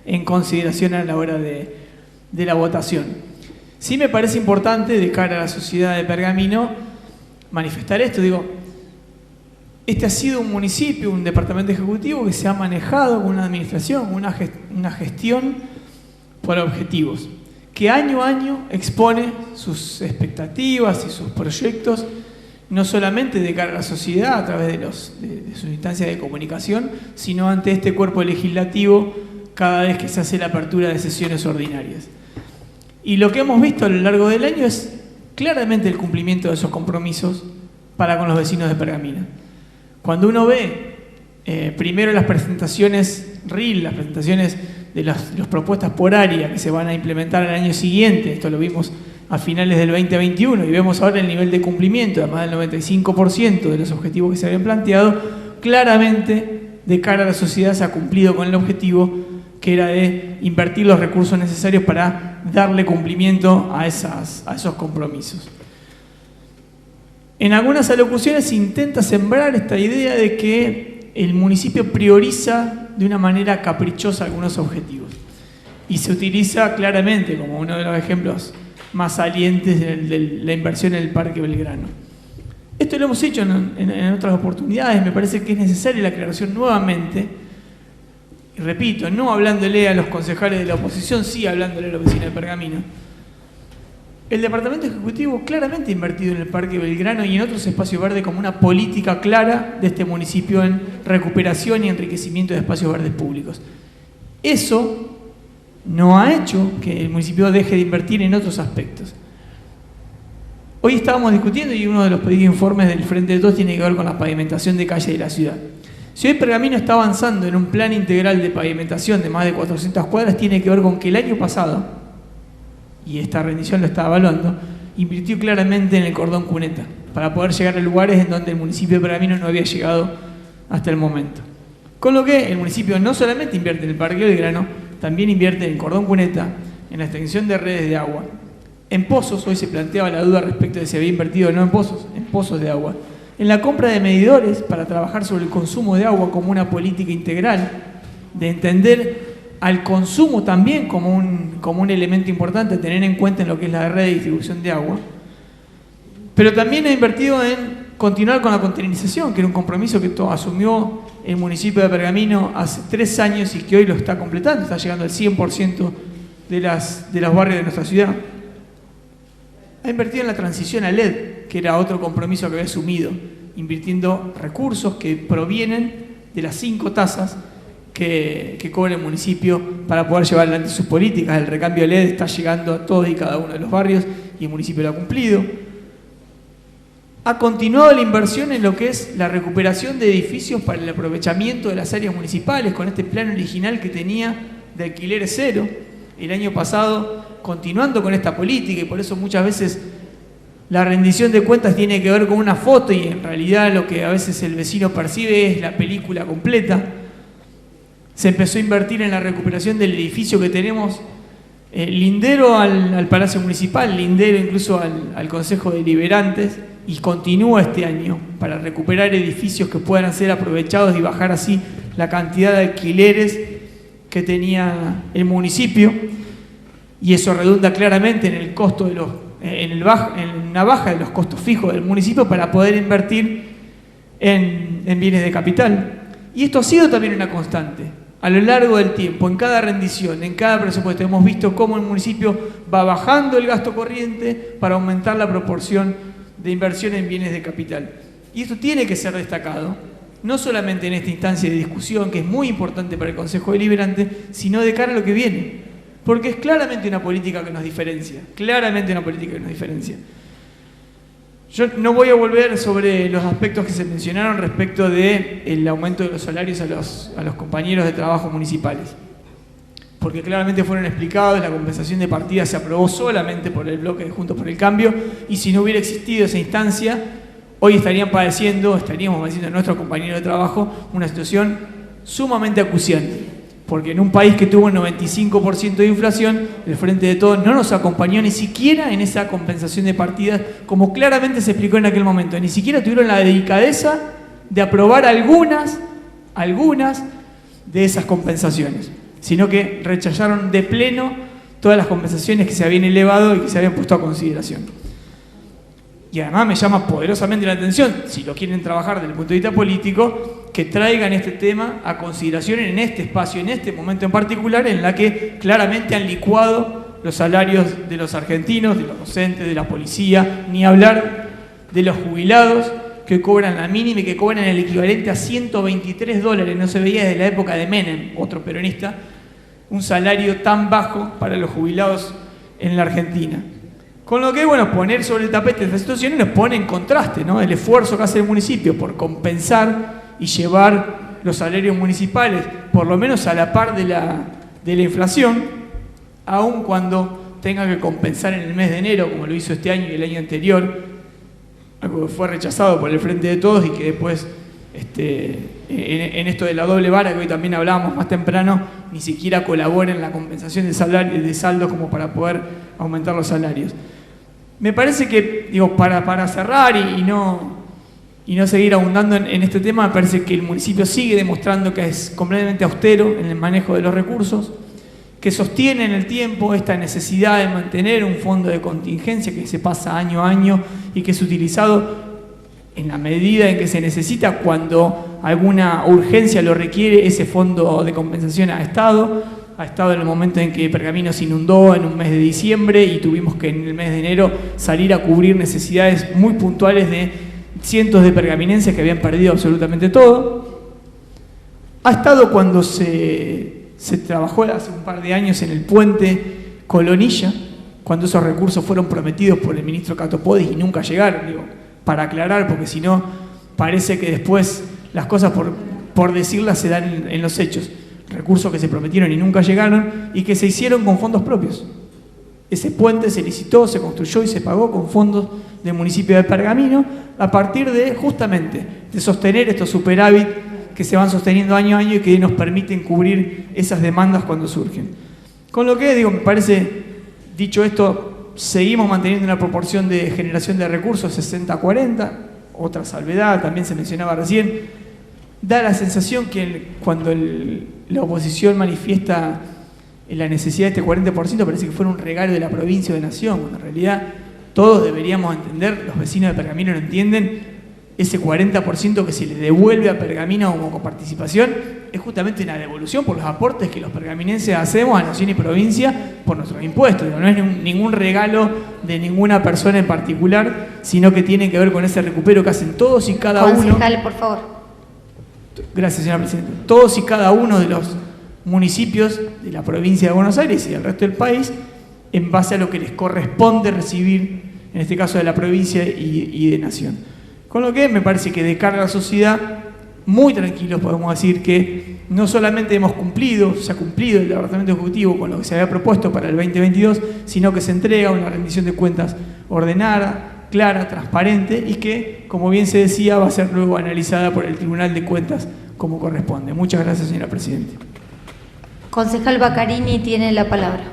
en consideración a la hora de la votación. Sí me parece importante, de cara a la sociedad de Pergamino, manifestar esto. Digo, este ha sido un municipio, un departamento ejecutivo que se ha manejado con una administración, una gestión por objetivos, que año a año expone sus expectativas y sus proyectos, no solamente de cara a la sociedad a través de sus instancias de comunicación, sino ante este cuerpo legislativo cada vez que se hace la apertura de sesiones ordinarias. Y lo que hemos visto a lo largo del año es claramente el cumplimiento de esos compromisos para con los vecinos de Pergamino. Cuando uno ve primero las presentaciones RIL, las presentaciones de las propuestas por área que se van a implementar al año siguiente, esto lo vimos a finales del 2021, y vemos ahora el nivel de cumplimiento de más del 95% de los objetivos que se habían planteado, claramente de cara a la sociedad se ha cumplido con el objetivo que era de invertir los recursos necesarios para darle cumplimiento a esos compromisos. En algunas alocuciones se intenta sembrar esta idea de que el municipio prioriza de una manera caprichosa algunos objetivos y se utiliza claramente como uno de los ejemplos más salientes de la inversión en el Parque Belgrano. Esto lo hemos hecho en otras oportunidades, me parece que es necesaria la aclaración nuevamente. Y repito, no hablándole a los concejales de la oposición, sí hablándole a los vecinos de Pergamino. El Departamento Ejecutivo claramente ha invertido en el Parque Belgrano y en otros espacios verdes como una política clara de este municipio en recuperación y enriquecimiento de espacios verdes públicos. Eso no ha hecho que el municipio deje de invertir en otros aspectos. Hoy estábamos discutiendo y uno de los pedidos informes del Frente de Todos tiene que ver con la pavimentación de calle de la ciudad. Si hoy Pergamino está avanzando en un plan integral de pavimentación de más de 400 cuadras, tiene que ver con que el año pasado, y esta rendición lo está evaluando, invirtió claramente en el cordón cuneta, para poder llegar a lugares en donde el municipio de Pergamino no había llegado hasta el momento. Con lo que el municipio no solamente invierte en el Parque Belgrano, también invierte en el cordón cuneta, en la extensión de redes de agua. En pozos, hoy se planteaba la duda respecto de si había invertido o no en pozos de agua. En la compra de medidores para trabajar sobre el consumo de agua como una política integral, de entender al consumo también como un elemento importante a tener en cuenta en lo que es la red de distribución de agua. Pero también ha invertido en continuar con la containerización, que era un compromiso que asumió el municipio de Pergamino hace 3 años y que hoy lo está completando, está llegando al 100% de los barrios de nuestra ciudad. Ha invertido en la transición a LED, que era otro compromiso que había asumido, invirtiendo recursos que provienen de las 5 tasas que cobra el municipio para poder llevar adelante sus políticas. El recambio LED está llegando a todos y cada uno de los barrios y el municipio lo ha cumplido. Ha continuado la inversión en lo que es la recuperación de edificios para el aprovechamiento de las áreas municipales, con este plan original que tenía de alquileres cero. El año pasado, continuando con esta política, y por eso muchas veces la rendición de cuentas tiene que ver con una foto y en realidad lo que a veces el vecino percibe es la película completa. Se empezó a invertir en la recuperación del edificio que tenemos, lindero al Palacio Municipal, lindero incluso al Consejo Deliberantes, y continúa este año para recuperar edificios que puedan ser aprovechados y bajar así la cantidad de alquileres que tenía el municipio, y eso redunda claramente en el costo de en una baja de los costos fijos del municipio para poder invertir en bienes de capital. Y esto ha sido también una constante. A lo largo del tiempo, en cada rendición, en cada presupuesto, hemos visto cómo el municipio va bajando el gasto corriente para aumentar la proporción de inversión en bienes de capital. Y esto tiene que ser destacado, no solamente en esta instancia de discusión, que es muy importante para el Consejo Deliberante, sino de cara a lo que viene. Porque es claramente una política que nos diferencia, claramente una política que nos diferencia. Yo no voy a volver sobre los aspectos que se mencionaron respecto del aumento de los salarios a los compañeros de trabajo municipales, porque claramente fueron explicados. La compensación de partida se aprobó solamente por el bloque de Juntos por el Cambio, y si no hubiera existido esa instancia, hoy estaríamos padeciendo nuestros compañeros de trabajo una situación sumamente acuciante. Porque en un país que tuvo un 95% de inflación, el Frente de Todos no nos acompañó ni siquiera en esa compensación de partidas, como claramente se explicó en aquel momento. Ni siquiera tuvieron la delicadeza de aprobar algunas de esas compensaciones, sino que rechazaron de pleno todas las compensaciones que se habían elevado y que se habían puesto a consideración. Y además me llama poderosamente la atención, si lo quieren trabajar desde el punto de vista político, que traigan este tema a consideración en este espacio, en este momento en particular, en la que claramente han licuado los salarios de los argentinos, de los docentes, de la policía, ni hablar de los jubilados que cobran la mínima y que cobran el equivalente a $123, no se veía desde la época de Menem, otro peronista, un salario tan bajo para los jubilados en la Argentina. Con lo que, bueno, poner sobre el tapete esta situación nos pone en contraste, ¿no?, el esfuerzo que hace el municipio por compensar y llevar los salarios municipales por lo menos a la par de la inflación, aun cuando tenga que compensar en el mes de enero, como lo hizo este año y el año anterior, algo que fue rechazado por el Frente de Todos y que después, en esto de la doble vara que hoy también hablábamos más temprano, ni siquiera colabora en la compensación de saldos como para poder aumentar los salarios. Me parece que, para cerrar y no seguir abundando en este tema, me parece que el municipio sigue demostrando que es completamente austero en el manejo de los recursos, que sostiene en el tiempo esta necesidad de mantener un fondo de contingencia que se pasa año a año y que es utilizado en la medida en que se necesita. Cuando alguna urgencia lo requiere, ese fondo de compensación ha estado en el momento en que Pergamino se inundó en un mes de diciembre y tuvimos que en el mes de enero salir a cubrir necesidades muy puntuales de cientos de pergaminenses que habían perdido absolutamente todo. Ha estado cuando se trabajó hace un par de años en el puente Colonilla, cuando esos recursos fueron prometidos por el ministro Catopodis y nunca llegaron, para aclarar, porque si no parece que después las cosas por decirlas se dan en los hechos. Recursos que se prometieron y nunca llegaron y que se hicieron con fondos propios. Ese puente se licitó, se construyó y se pagó con fondos del municipio de Pergamino, a partir de, justamente, de sostener estos superávit que se van sosteniendo año a año y que nos permiten cubrir esas demandas cuando surgen. Con lo que, me parece, dicho esto, seguimos manteniendo una proporción de generación de recursos 60-40, otra salvedad, también se mencionaba recién. Da la sensación que cuando la oposición manifiesta la necesidad de este 40%, parece que fuera un regalo de la provincia o de Nación, cuando en realidad todos deberíamos entender, los vecinos de Pergamino lo entienden, ese 40% que se le devuelve a Pergamino como coparticipación es justamente una devolución por los aportes que los pergaminenses hacemos a Nación y provincia por nuestros impuestos. No es ningún regalo de ninguna persona en particular, sino que tiene que ver con ese recupero que hacen todos y cada uno. Concejal, por favor. Gracias, señora Presidenta. Todos y cada uno de los municipios de la provincia de Buenos Aires y del resto del país, en base a lo que les corresponde recibir, en este caso de la provincia y de Nación. Con lo que me parece que de cara a la sociedad, muy tranquilos podemos decir que no solamente se ha cumplido el Departamento Ejecutivo con lo que se había propuesto para el 2022, sino que se entrega una rendición de cuentas ordenada, clara, transparente y que, como bien se decía, va a ser luego analizada por el Tribunal de Cuentas como corresponde. Muchas gracias, señora Presidenta. Concejal Baccarini tiene la palabra.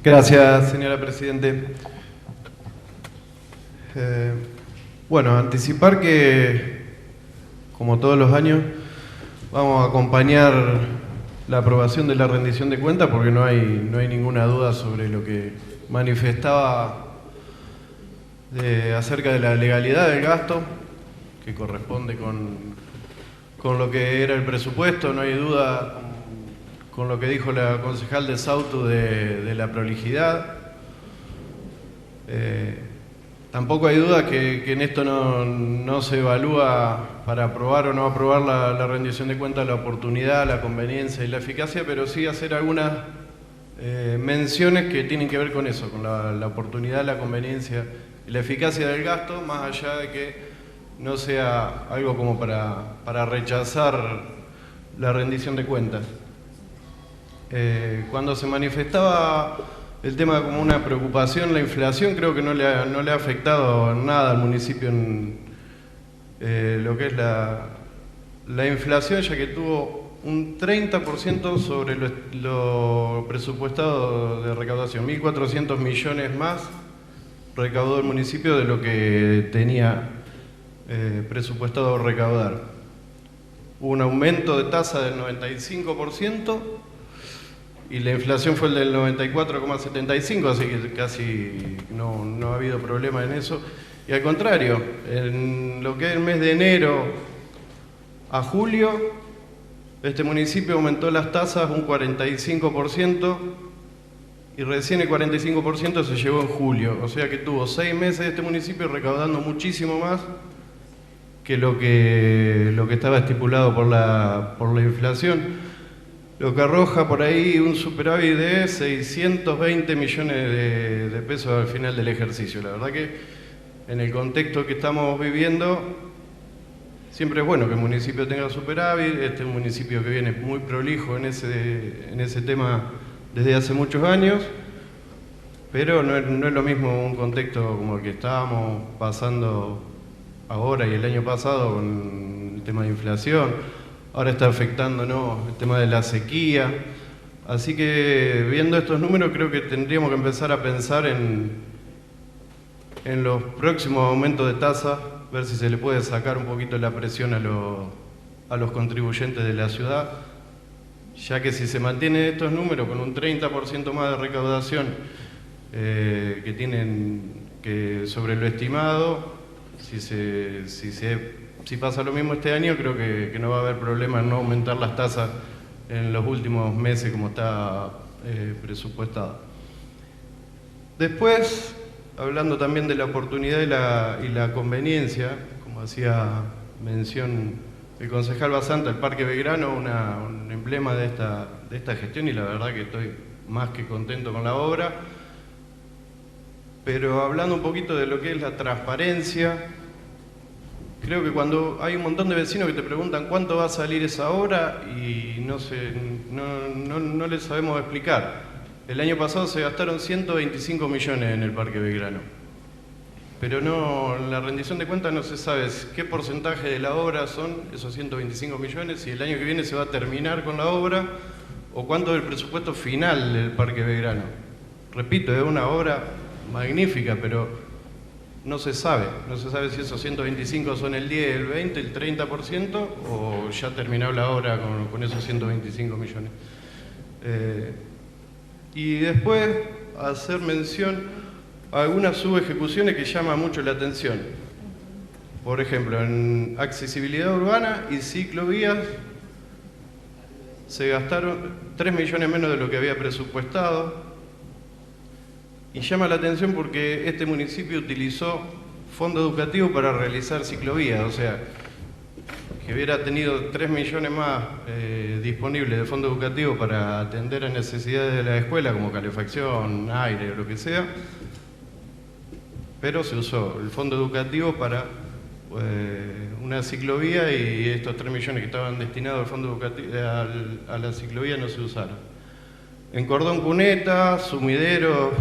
Gracias, señora Presidente. Bueno, anticipar que, como todos los años, vamos a acompañar la aprobación de la rendición de cuentas porque no hay ninguna duda sobre lo que manifestaba acerca de la legalidad del gasto, que corresponde con lo que era el presupuesto. No hay duda con lo que dijo la concejal de Sautu de la prolijidad. Tampoco hay duda que en esto no se evalúa para aprobar o no aprobar la rendición de cuentas la oportunidad, la conveniencia y la eficacia, pero sí hacer algunas menciones que tienen que ver con eso, con la oportunidad, la conveniencia y la eficacia del gasto, más allá de que no sea algo como para rechazar la rendición de cuentas. Cuando se manifestaba el tema como una preocupación, la inflación, creo que no le ha afectado nada al municipio en lo que es la inflación, ya que tuvo un 30% sobre lo presupuestado de recaudación. 1.400 millones más recaudó el municipio de lo que tenía presupuestado recaudar. Hubo un aumento de tasa del 95%, y la inflación fue el del 94,75, así que casi no ha habido problema en eso. Y al contrario, en lo que es el mes de enero a julio, este municipio aumentó las tasas un 45% y recién el 45% se llevó en julio. O sea que tuvo 6 meses este municipio recaudando muchísimo más que lo que estaba estipulado por la inflación. Lo que arroja por ahí un superávit de 620 millones de pesos al final del ejercicio. La verdad que en el contexto que estamos viviendo, siempre es bueno que el municipio tenga superávit. Este es un municipio que viene muy prolijo en ese tema desde hace muchos años, pero no es lo mismo un contexto como el que estábamos pasando ahora y el año pasado con el tema de inflación. Ahora está afectándonos el tema de la sequía. Así que viendo estos números creo que tendríamos que empezar a pensar en los próximos aumentos de tasa, ver si se le puede sacar un poquito la presión a los contribuyentes de la ciudad, ya que si se mantienen estos números con un 30% más de recaudación que tienen sobre lo estimado, si pasa lo mismo este año, creo que no va a haber problema en no aumentar las tasas en los últimos meses como está presupuestado. Después, hablando también de la oportunidad y la conveniencia, como hacía mención el concejal Basanta, el Parque Belgrano, un emblema de esta gestión, y la verdad que estoy más que contento con la obra. Pero hablando un poquito de lo que es la transparencia, creo que cuando hay un montón de vecinos que te preguntan cuánto va a salir esa obra y no les sabemos explicar. El año pasado se gastaron 125 millones en el Parque Belgrano, pero en la rendición de cuentas no se sabe qué porcentaje de la obra son esos 125 millones, si el año que viene se va a terminar con la obra o cuánto es el presupuesto final del Parque Belgrano. Repito, es una obra magnífica, pero no se sabe si esos 125 son el 10, el 20, el 30% o ya terminó la obra con esos 125 millones. Y después hacer mención a algunas subejecuciones que llaman mucho la atención. Por ejemplo, en accesibilidad urbana y ciclovías se gastaron 3 millones menos de lo que había presupuestado. Y llama la atención porque este municipio utilizó fondo educativo para realizar ciclovías, o sea, que hubiera tenido 3 millones más disponibles de fondo educativo para atender a necesidades de la escuela, como calefacción, aire o lo que sea, pero se usó el fondo educativo para una ciclovía y estos 3 millones que estaban destinados al fondo educativo, a la ciclovía no se usaron. En Cordón Cuneta, sumideros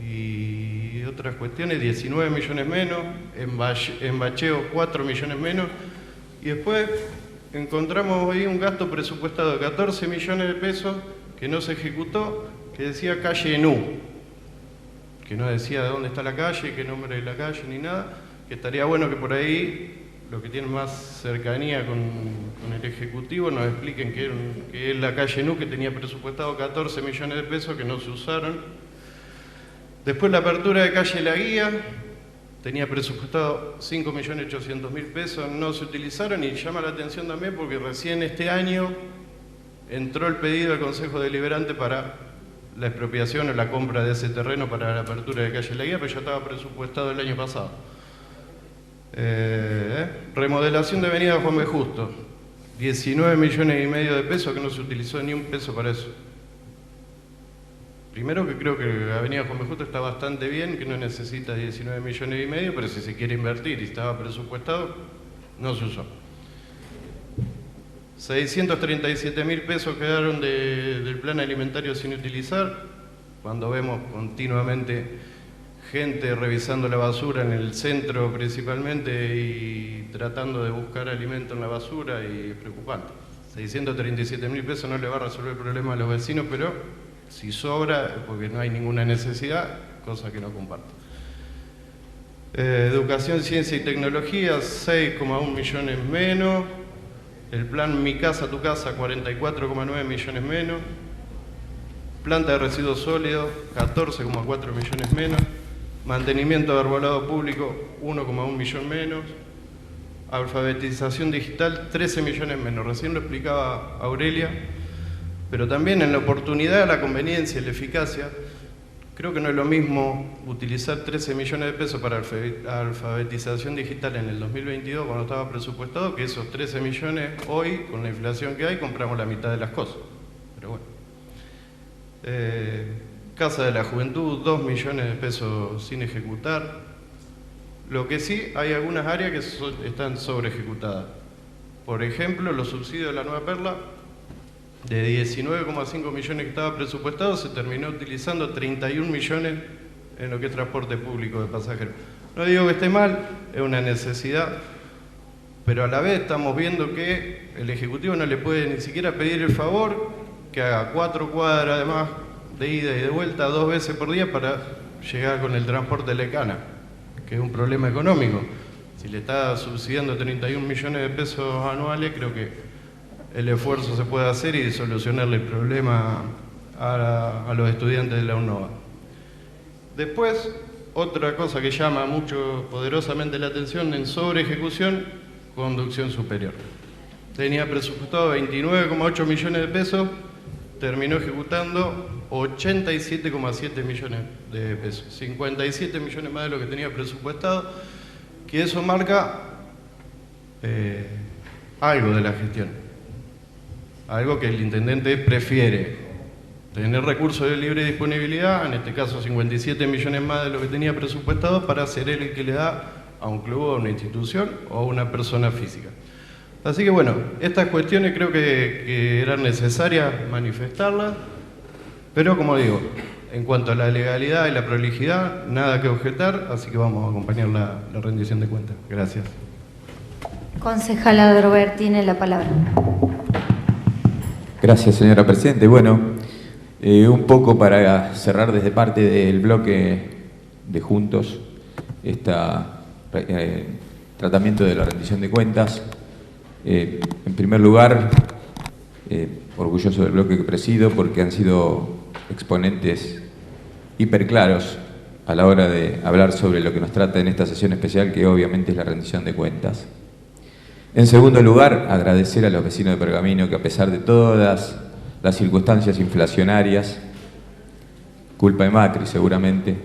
y otras cuestiones, 19 millones menos, en Bacheo 4 millones menos, y después encontramos ahí un gasto presupuestado de 14 millones de pesos que no se ejecutó, que decía calle Enú, que no decía de dónde está la calle, qué nombre de la calle ni nada, que estaría bueno que por ahí los que tienen más cercanía con el Ejecutivo nos expliquen que es la calle NU, que tenía presupuestado 14 millones de pesos que no se usaron. Después la apertura de calle La Guía, tenía presupuestado 5.800.000 pesos, no se utilizaron, y llama la atención también porque recién este año entró el pedido al Consejo Deliberante para la expropiación o la compra de ese terreno para la apertura de calle La Guía, pero ya estaba presupuestado el año pasado. Remodelación de avenida Juan B. Justo, 19,5 millones de pesos, que no se utilizó ni un peso para eso. Primero, que creo que avenida Juan B. Justo está bastante bien, que no necesita 19,5 millones, pero si se quiere invertir y estaba presupuestado, no se usó. 637.000 pesos quedaron del plan alimentario sin utilizar, cuando vemos continuamente gente revisando la basura en el centro principalmente y tratando de buscar alimento en la basura, y es preocupante. 637.000 pesos no le va a resolver el problema a los vecinos, pero si sobra, porque no hay ninguna necesidad, cosa que no comparto. Educación, ciencia y tecnología, 6,1 millones menos. El plan Mi Casa, Tu Casa, 44,9 millones menos. Planta de residuos sólidos, 14,4 millones menos. Mantenimiento de arbolado público, 1,1 millón menos. Alfabetización digital, 13 millones menos. Recién lo explicaba Aurelia, pero también en la oportunidad, la conveniencia y la eficacia, creo que no es lo mismo utilizar 13 millones de pesos para alfabetización digital en el 2022, cuando estaba presupuestado, que esos 13 millones hoy, con la inflación que hay, compramos la mitad de las cosas. Pero bueno. Casa de la Juventud, 2 millones de pesos sin ejecutar. Lo que sí, hay algunas áreas que están sobre ejecutadas. Por ejemplo, los subsidios de la Nueva Perla, de 19,5 millones que estaba presupuestado, se terminó utilizando 31 millones en lo que es transporte público de pasajeros. No digo que esté mal, es una necesidad, pero a la vez estamos viendo que el Ejecutivo no le puede ni siquiera pedir el favor que haga 4 cuadras además de ida y de vuelta 2 veces por día para llegar con el transporte Lecana, que es un problema económico. Si le está subsidiando 31 millones de pesos anuales, creo que el esfuerzo se puede hacer y solucionarle el problema a los estudiantes de la UNOVA. Después, otra cosa que llama mucho poderosamente la atención en sobre ejecución, conducción superior. Tenía presupuestado 29,8 millones de pesos, terminó ejecutando 87,7 millones de pesos, 57 millones más de lo que tenía presupuestado, que eso marca algo de la gestión, algo que el intendente prefiere, tener recursos de libre disponibilidad, en este caso 57 millones más de lo que tenía presupuestado, para ser él el que le da a un club, a una institución o a una persona física. Así que bueno, estas cuestiones creo que eran necesarias manifestarlas, pero como digo, en cuanto a la legalidad y la prolijidad, nada que objetar, así que vamos a acompañar la rendición de cuentas. Gracias. Concejala Adrover tiene la palabra. Gracias, señora Presidente. Bueno, un poco para cerrar desde parte del bloque de Juntos tratamiento de la rendición de cuentas. En primer lugar, orgulloso del bloque que presido porque han sido exponentes hiperclaros a la hora de hablar sobre lo que nos trata en esta sesión especial, que obviamente es la rendición de cuentas. En segundo lugar, agradecer a los vecinos de Pergamino que, a pesar de todas las circunstancias inflacionarias, culpa de Macri seguramente,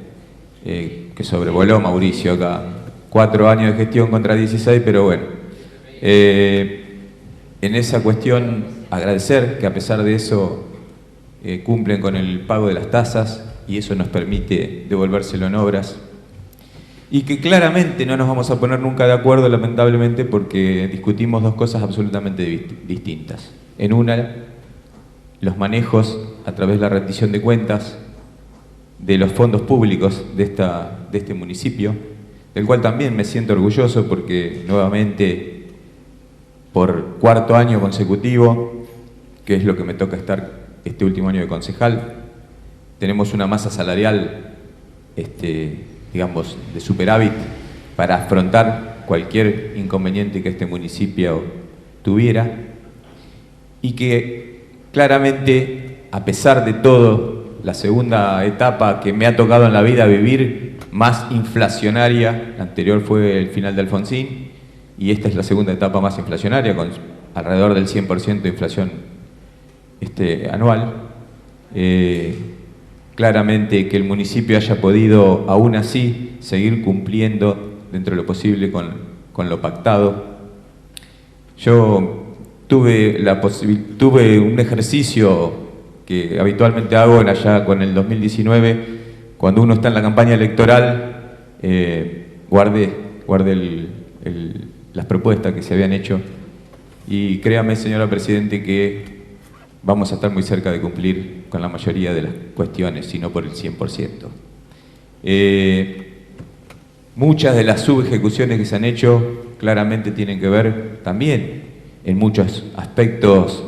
que sobrevoló Mauricio acá, 4 años de gestión contra 16, pero bueno, en esa cuestión agradecer que a pesar de eso cumplen con el pago de las tasas y eso nos permite devolvérselo en obras. Y que claramente no nos vamos a poner nunca de acuerdo, lamentablemente, porque discutimos dos cosas absolutamente distintas. En una, los manejos a través de la rendición de cuentas de los fondos públicos de este municipio, del cual también me siento orgulloso porque nuevamente, por 4º año consecutivo, que es lo que me toca estar este último año de concejal, tenemos una masa salarial digamos, de superávit para afrontar cualquier inconveniente que este municipio tuviera, y que claramente, a pesar de todo, la segunda etapa que me ha tocado en la vida vivir, más inflacionaria, la anterior fue el final de Alfonsín, y esta es la segunda etapa más inflacionaria, con alrededor del 100% de inflación anual. Claramente que el municipio haya podido, aún así, seguir cumpliendo dentro de lo posible con lo pactado. Yo tuve un ejercicio que habitualmente hago allá con el 2019, cuando uno está en la campaña electoral, guardé las propuestas que se habían hecho, y créame, señora Presidente, que vamos a estar muy cerca de cumplir con la mayoría de las cuestiones, si no por el 100%. Muchas de las subejecuciones que se han hecho claramente tienen que ver también en muchos aspectos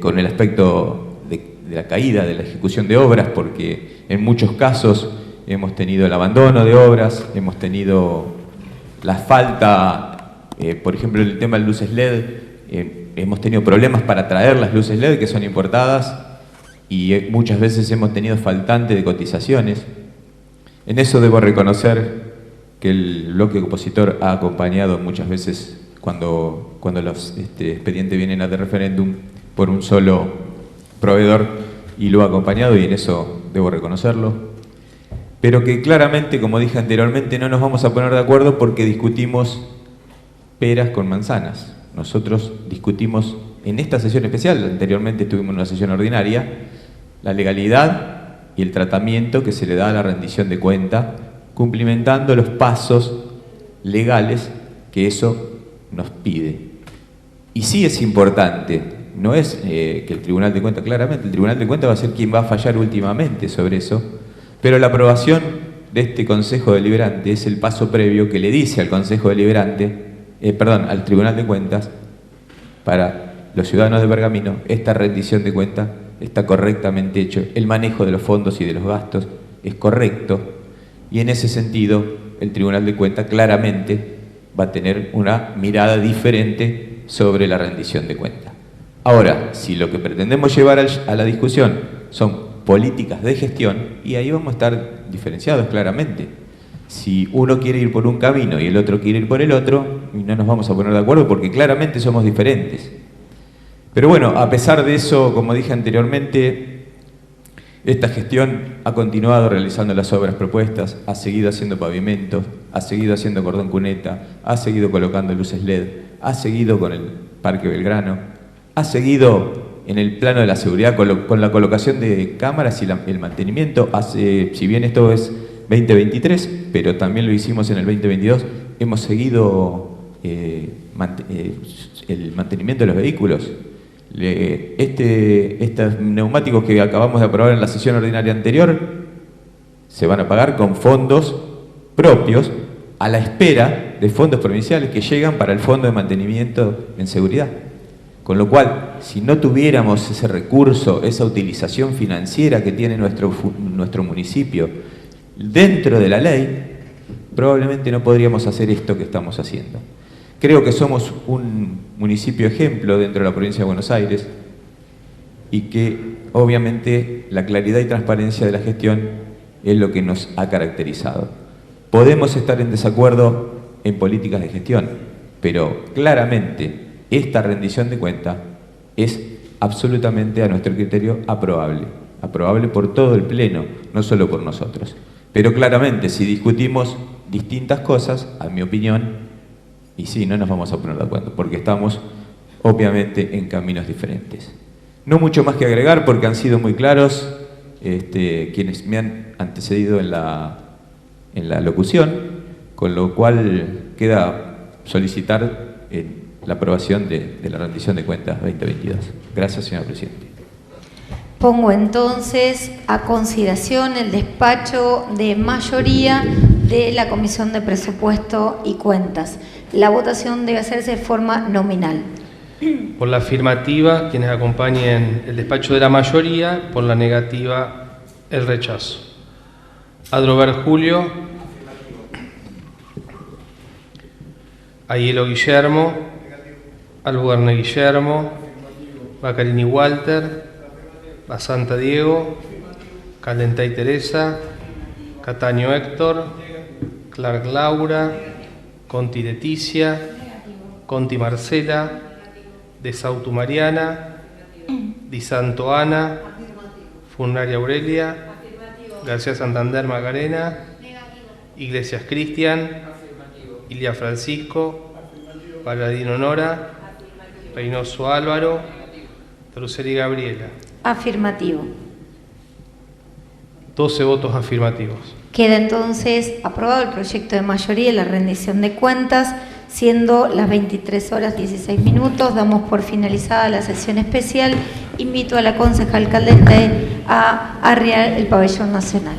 con el aspecto de la caída de la ejecución de obras, porque en muchos casos hemos tenido el abandono de obras, hemos tenido la falta, por ejemplo, el tema de luces LED, hemos tenido problemas para traer las luces LED que son importadas, y muchas veces hemos tenido faltante de cotizaciones. En eso debo reconocer que el bloque opositor ha acompañado muchas veces cuando los expedientes vienen a de referéndum por un solo proveedor, y lo ha acompañado, y en eso debo reconocerlo. Pero que claramente, como dije anteriormente, no nos vamos a poner de acuerdo porque discutimos peras con manzanas. Nosotros discutimos en esta sesión especial, anteriormente tuvimos una sesión ordinaria, la legalidad y el tratamiento que se le da a la rendición de cuenta, cumplimentando los pasos legales que eso nos pide. Y sí es importante, no es que el Tribunal de Cuentas, claramente el Tribunal de Cuentas va a ser quien va a fallar últimamente sobre eso, pero la aprobación de este Consejo Deliberante es el paso previo que le dice al Consejo Deliberante, al Tribunal de Cuentas, para los ciudadanos de Pergamino, esta rendición de cuentas está correctamente hecho, el manejo de los fondos y de los gastos es correcto, y en ese sentido el Tribunal de Cuentas claramente va a tener una mirada diferente sobre la rendición de cuentas. Ahora, si lo que pretendemos llevar a la discusión son políticas de gestión, y ahí vamos a estar diferenciados claramente. Si uno quiere ir por un camino y el otro quiere ir por el otro, no nos vamos a poner de acuerdo porque claramente somos diferentes. Pero bueno, a pesar de eso, como dije anteriormente, esta gestión ha continuado realizando las obras propuestas, ha seguido haciendo pavimentos, ha seguido haciendo cordón cuneta, ha seguido colocando luces LED, ha seguido con el Parque Belgrano, ha seguido en el plano de la seguridad con la colocación de cámaras y el mantenimiento. Si bien esto es 2023, pero también lo hicimos en el 2022, hemos seguido el mantenimiento de los vehículos. Estos neumáticos que acabamos de aprobar en la sesión ordinaria anterior se van a pagar con fondos propios a la espera de fondos provinciales que llegan para el Fondo de Mantenimiento en Seguridad. Con lo cual, si no tuviéramos ese recurso, esa utilización financiera que tiene nuestro municipio dentro de la ley, probablemente no podríamos hacer esto que estamos haciendo. Creo que somos un municipio ejemplo dentro de la provincia de Buenos Aires, y que obviamente la claridad y transparencia de la gestión es lo que nos ha caracterizado. Podemos estar en desacuerdo en políticas de gestión, pero claramente esta rendición de cuentas es absolutamente, a nuestro criterio, aprobable por todo el Pleno, no solo por nosotros. Pero claramente, si discutimos distintas cosas, a mi opinión, y sí, no nos vamos a poner de acuerdo, porque estamos obviamente en caminos diferentes. No mucho más que agregar, porque han sido muy claros quienes me han antecedido en la locución, con lo cual queda solicitar la aprobación de la rendición de cuentas 2022. Gracias, señor presidente. Pongo entonces a consideración el despacho de mayoría de la Comisión de Presupuesto y Cuentas. La votación debe hacerse de forma nominal. Por la afirmativa, quienes acompañen el despacho de la mayoría; por la negativa, el rechazo. Adrover Julio. Aiello Guillermo, Albuerne Guillermo, Baccarini Walter, Basanta Diego, Calentay Teresa, Cataño Héctor, Clark Laura, Conti Leticia, Conti Marcela, De Sautu Mariana, Di Santo Ana, Funari Aurelia, García Santander Macarena, Iglesias Cristian, Ilia Francisco, Paladino Nora, Reynoso Álvaro, Teruseli Gabriela. Afirmativo. 12 votos afirmativos. Queda entonces aprobado el proyecto de mayoría y la rendición de cuentas, siendo las 23 horas 16 minutos. Damos por finalizada la sesión especial. Invito a la concejal Caldente a arriar el pabellón nacional.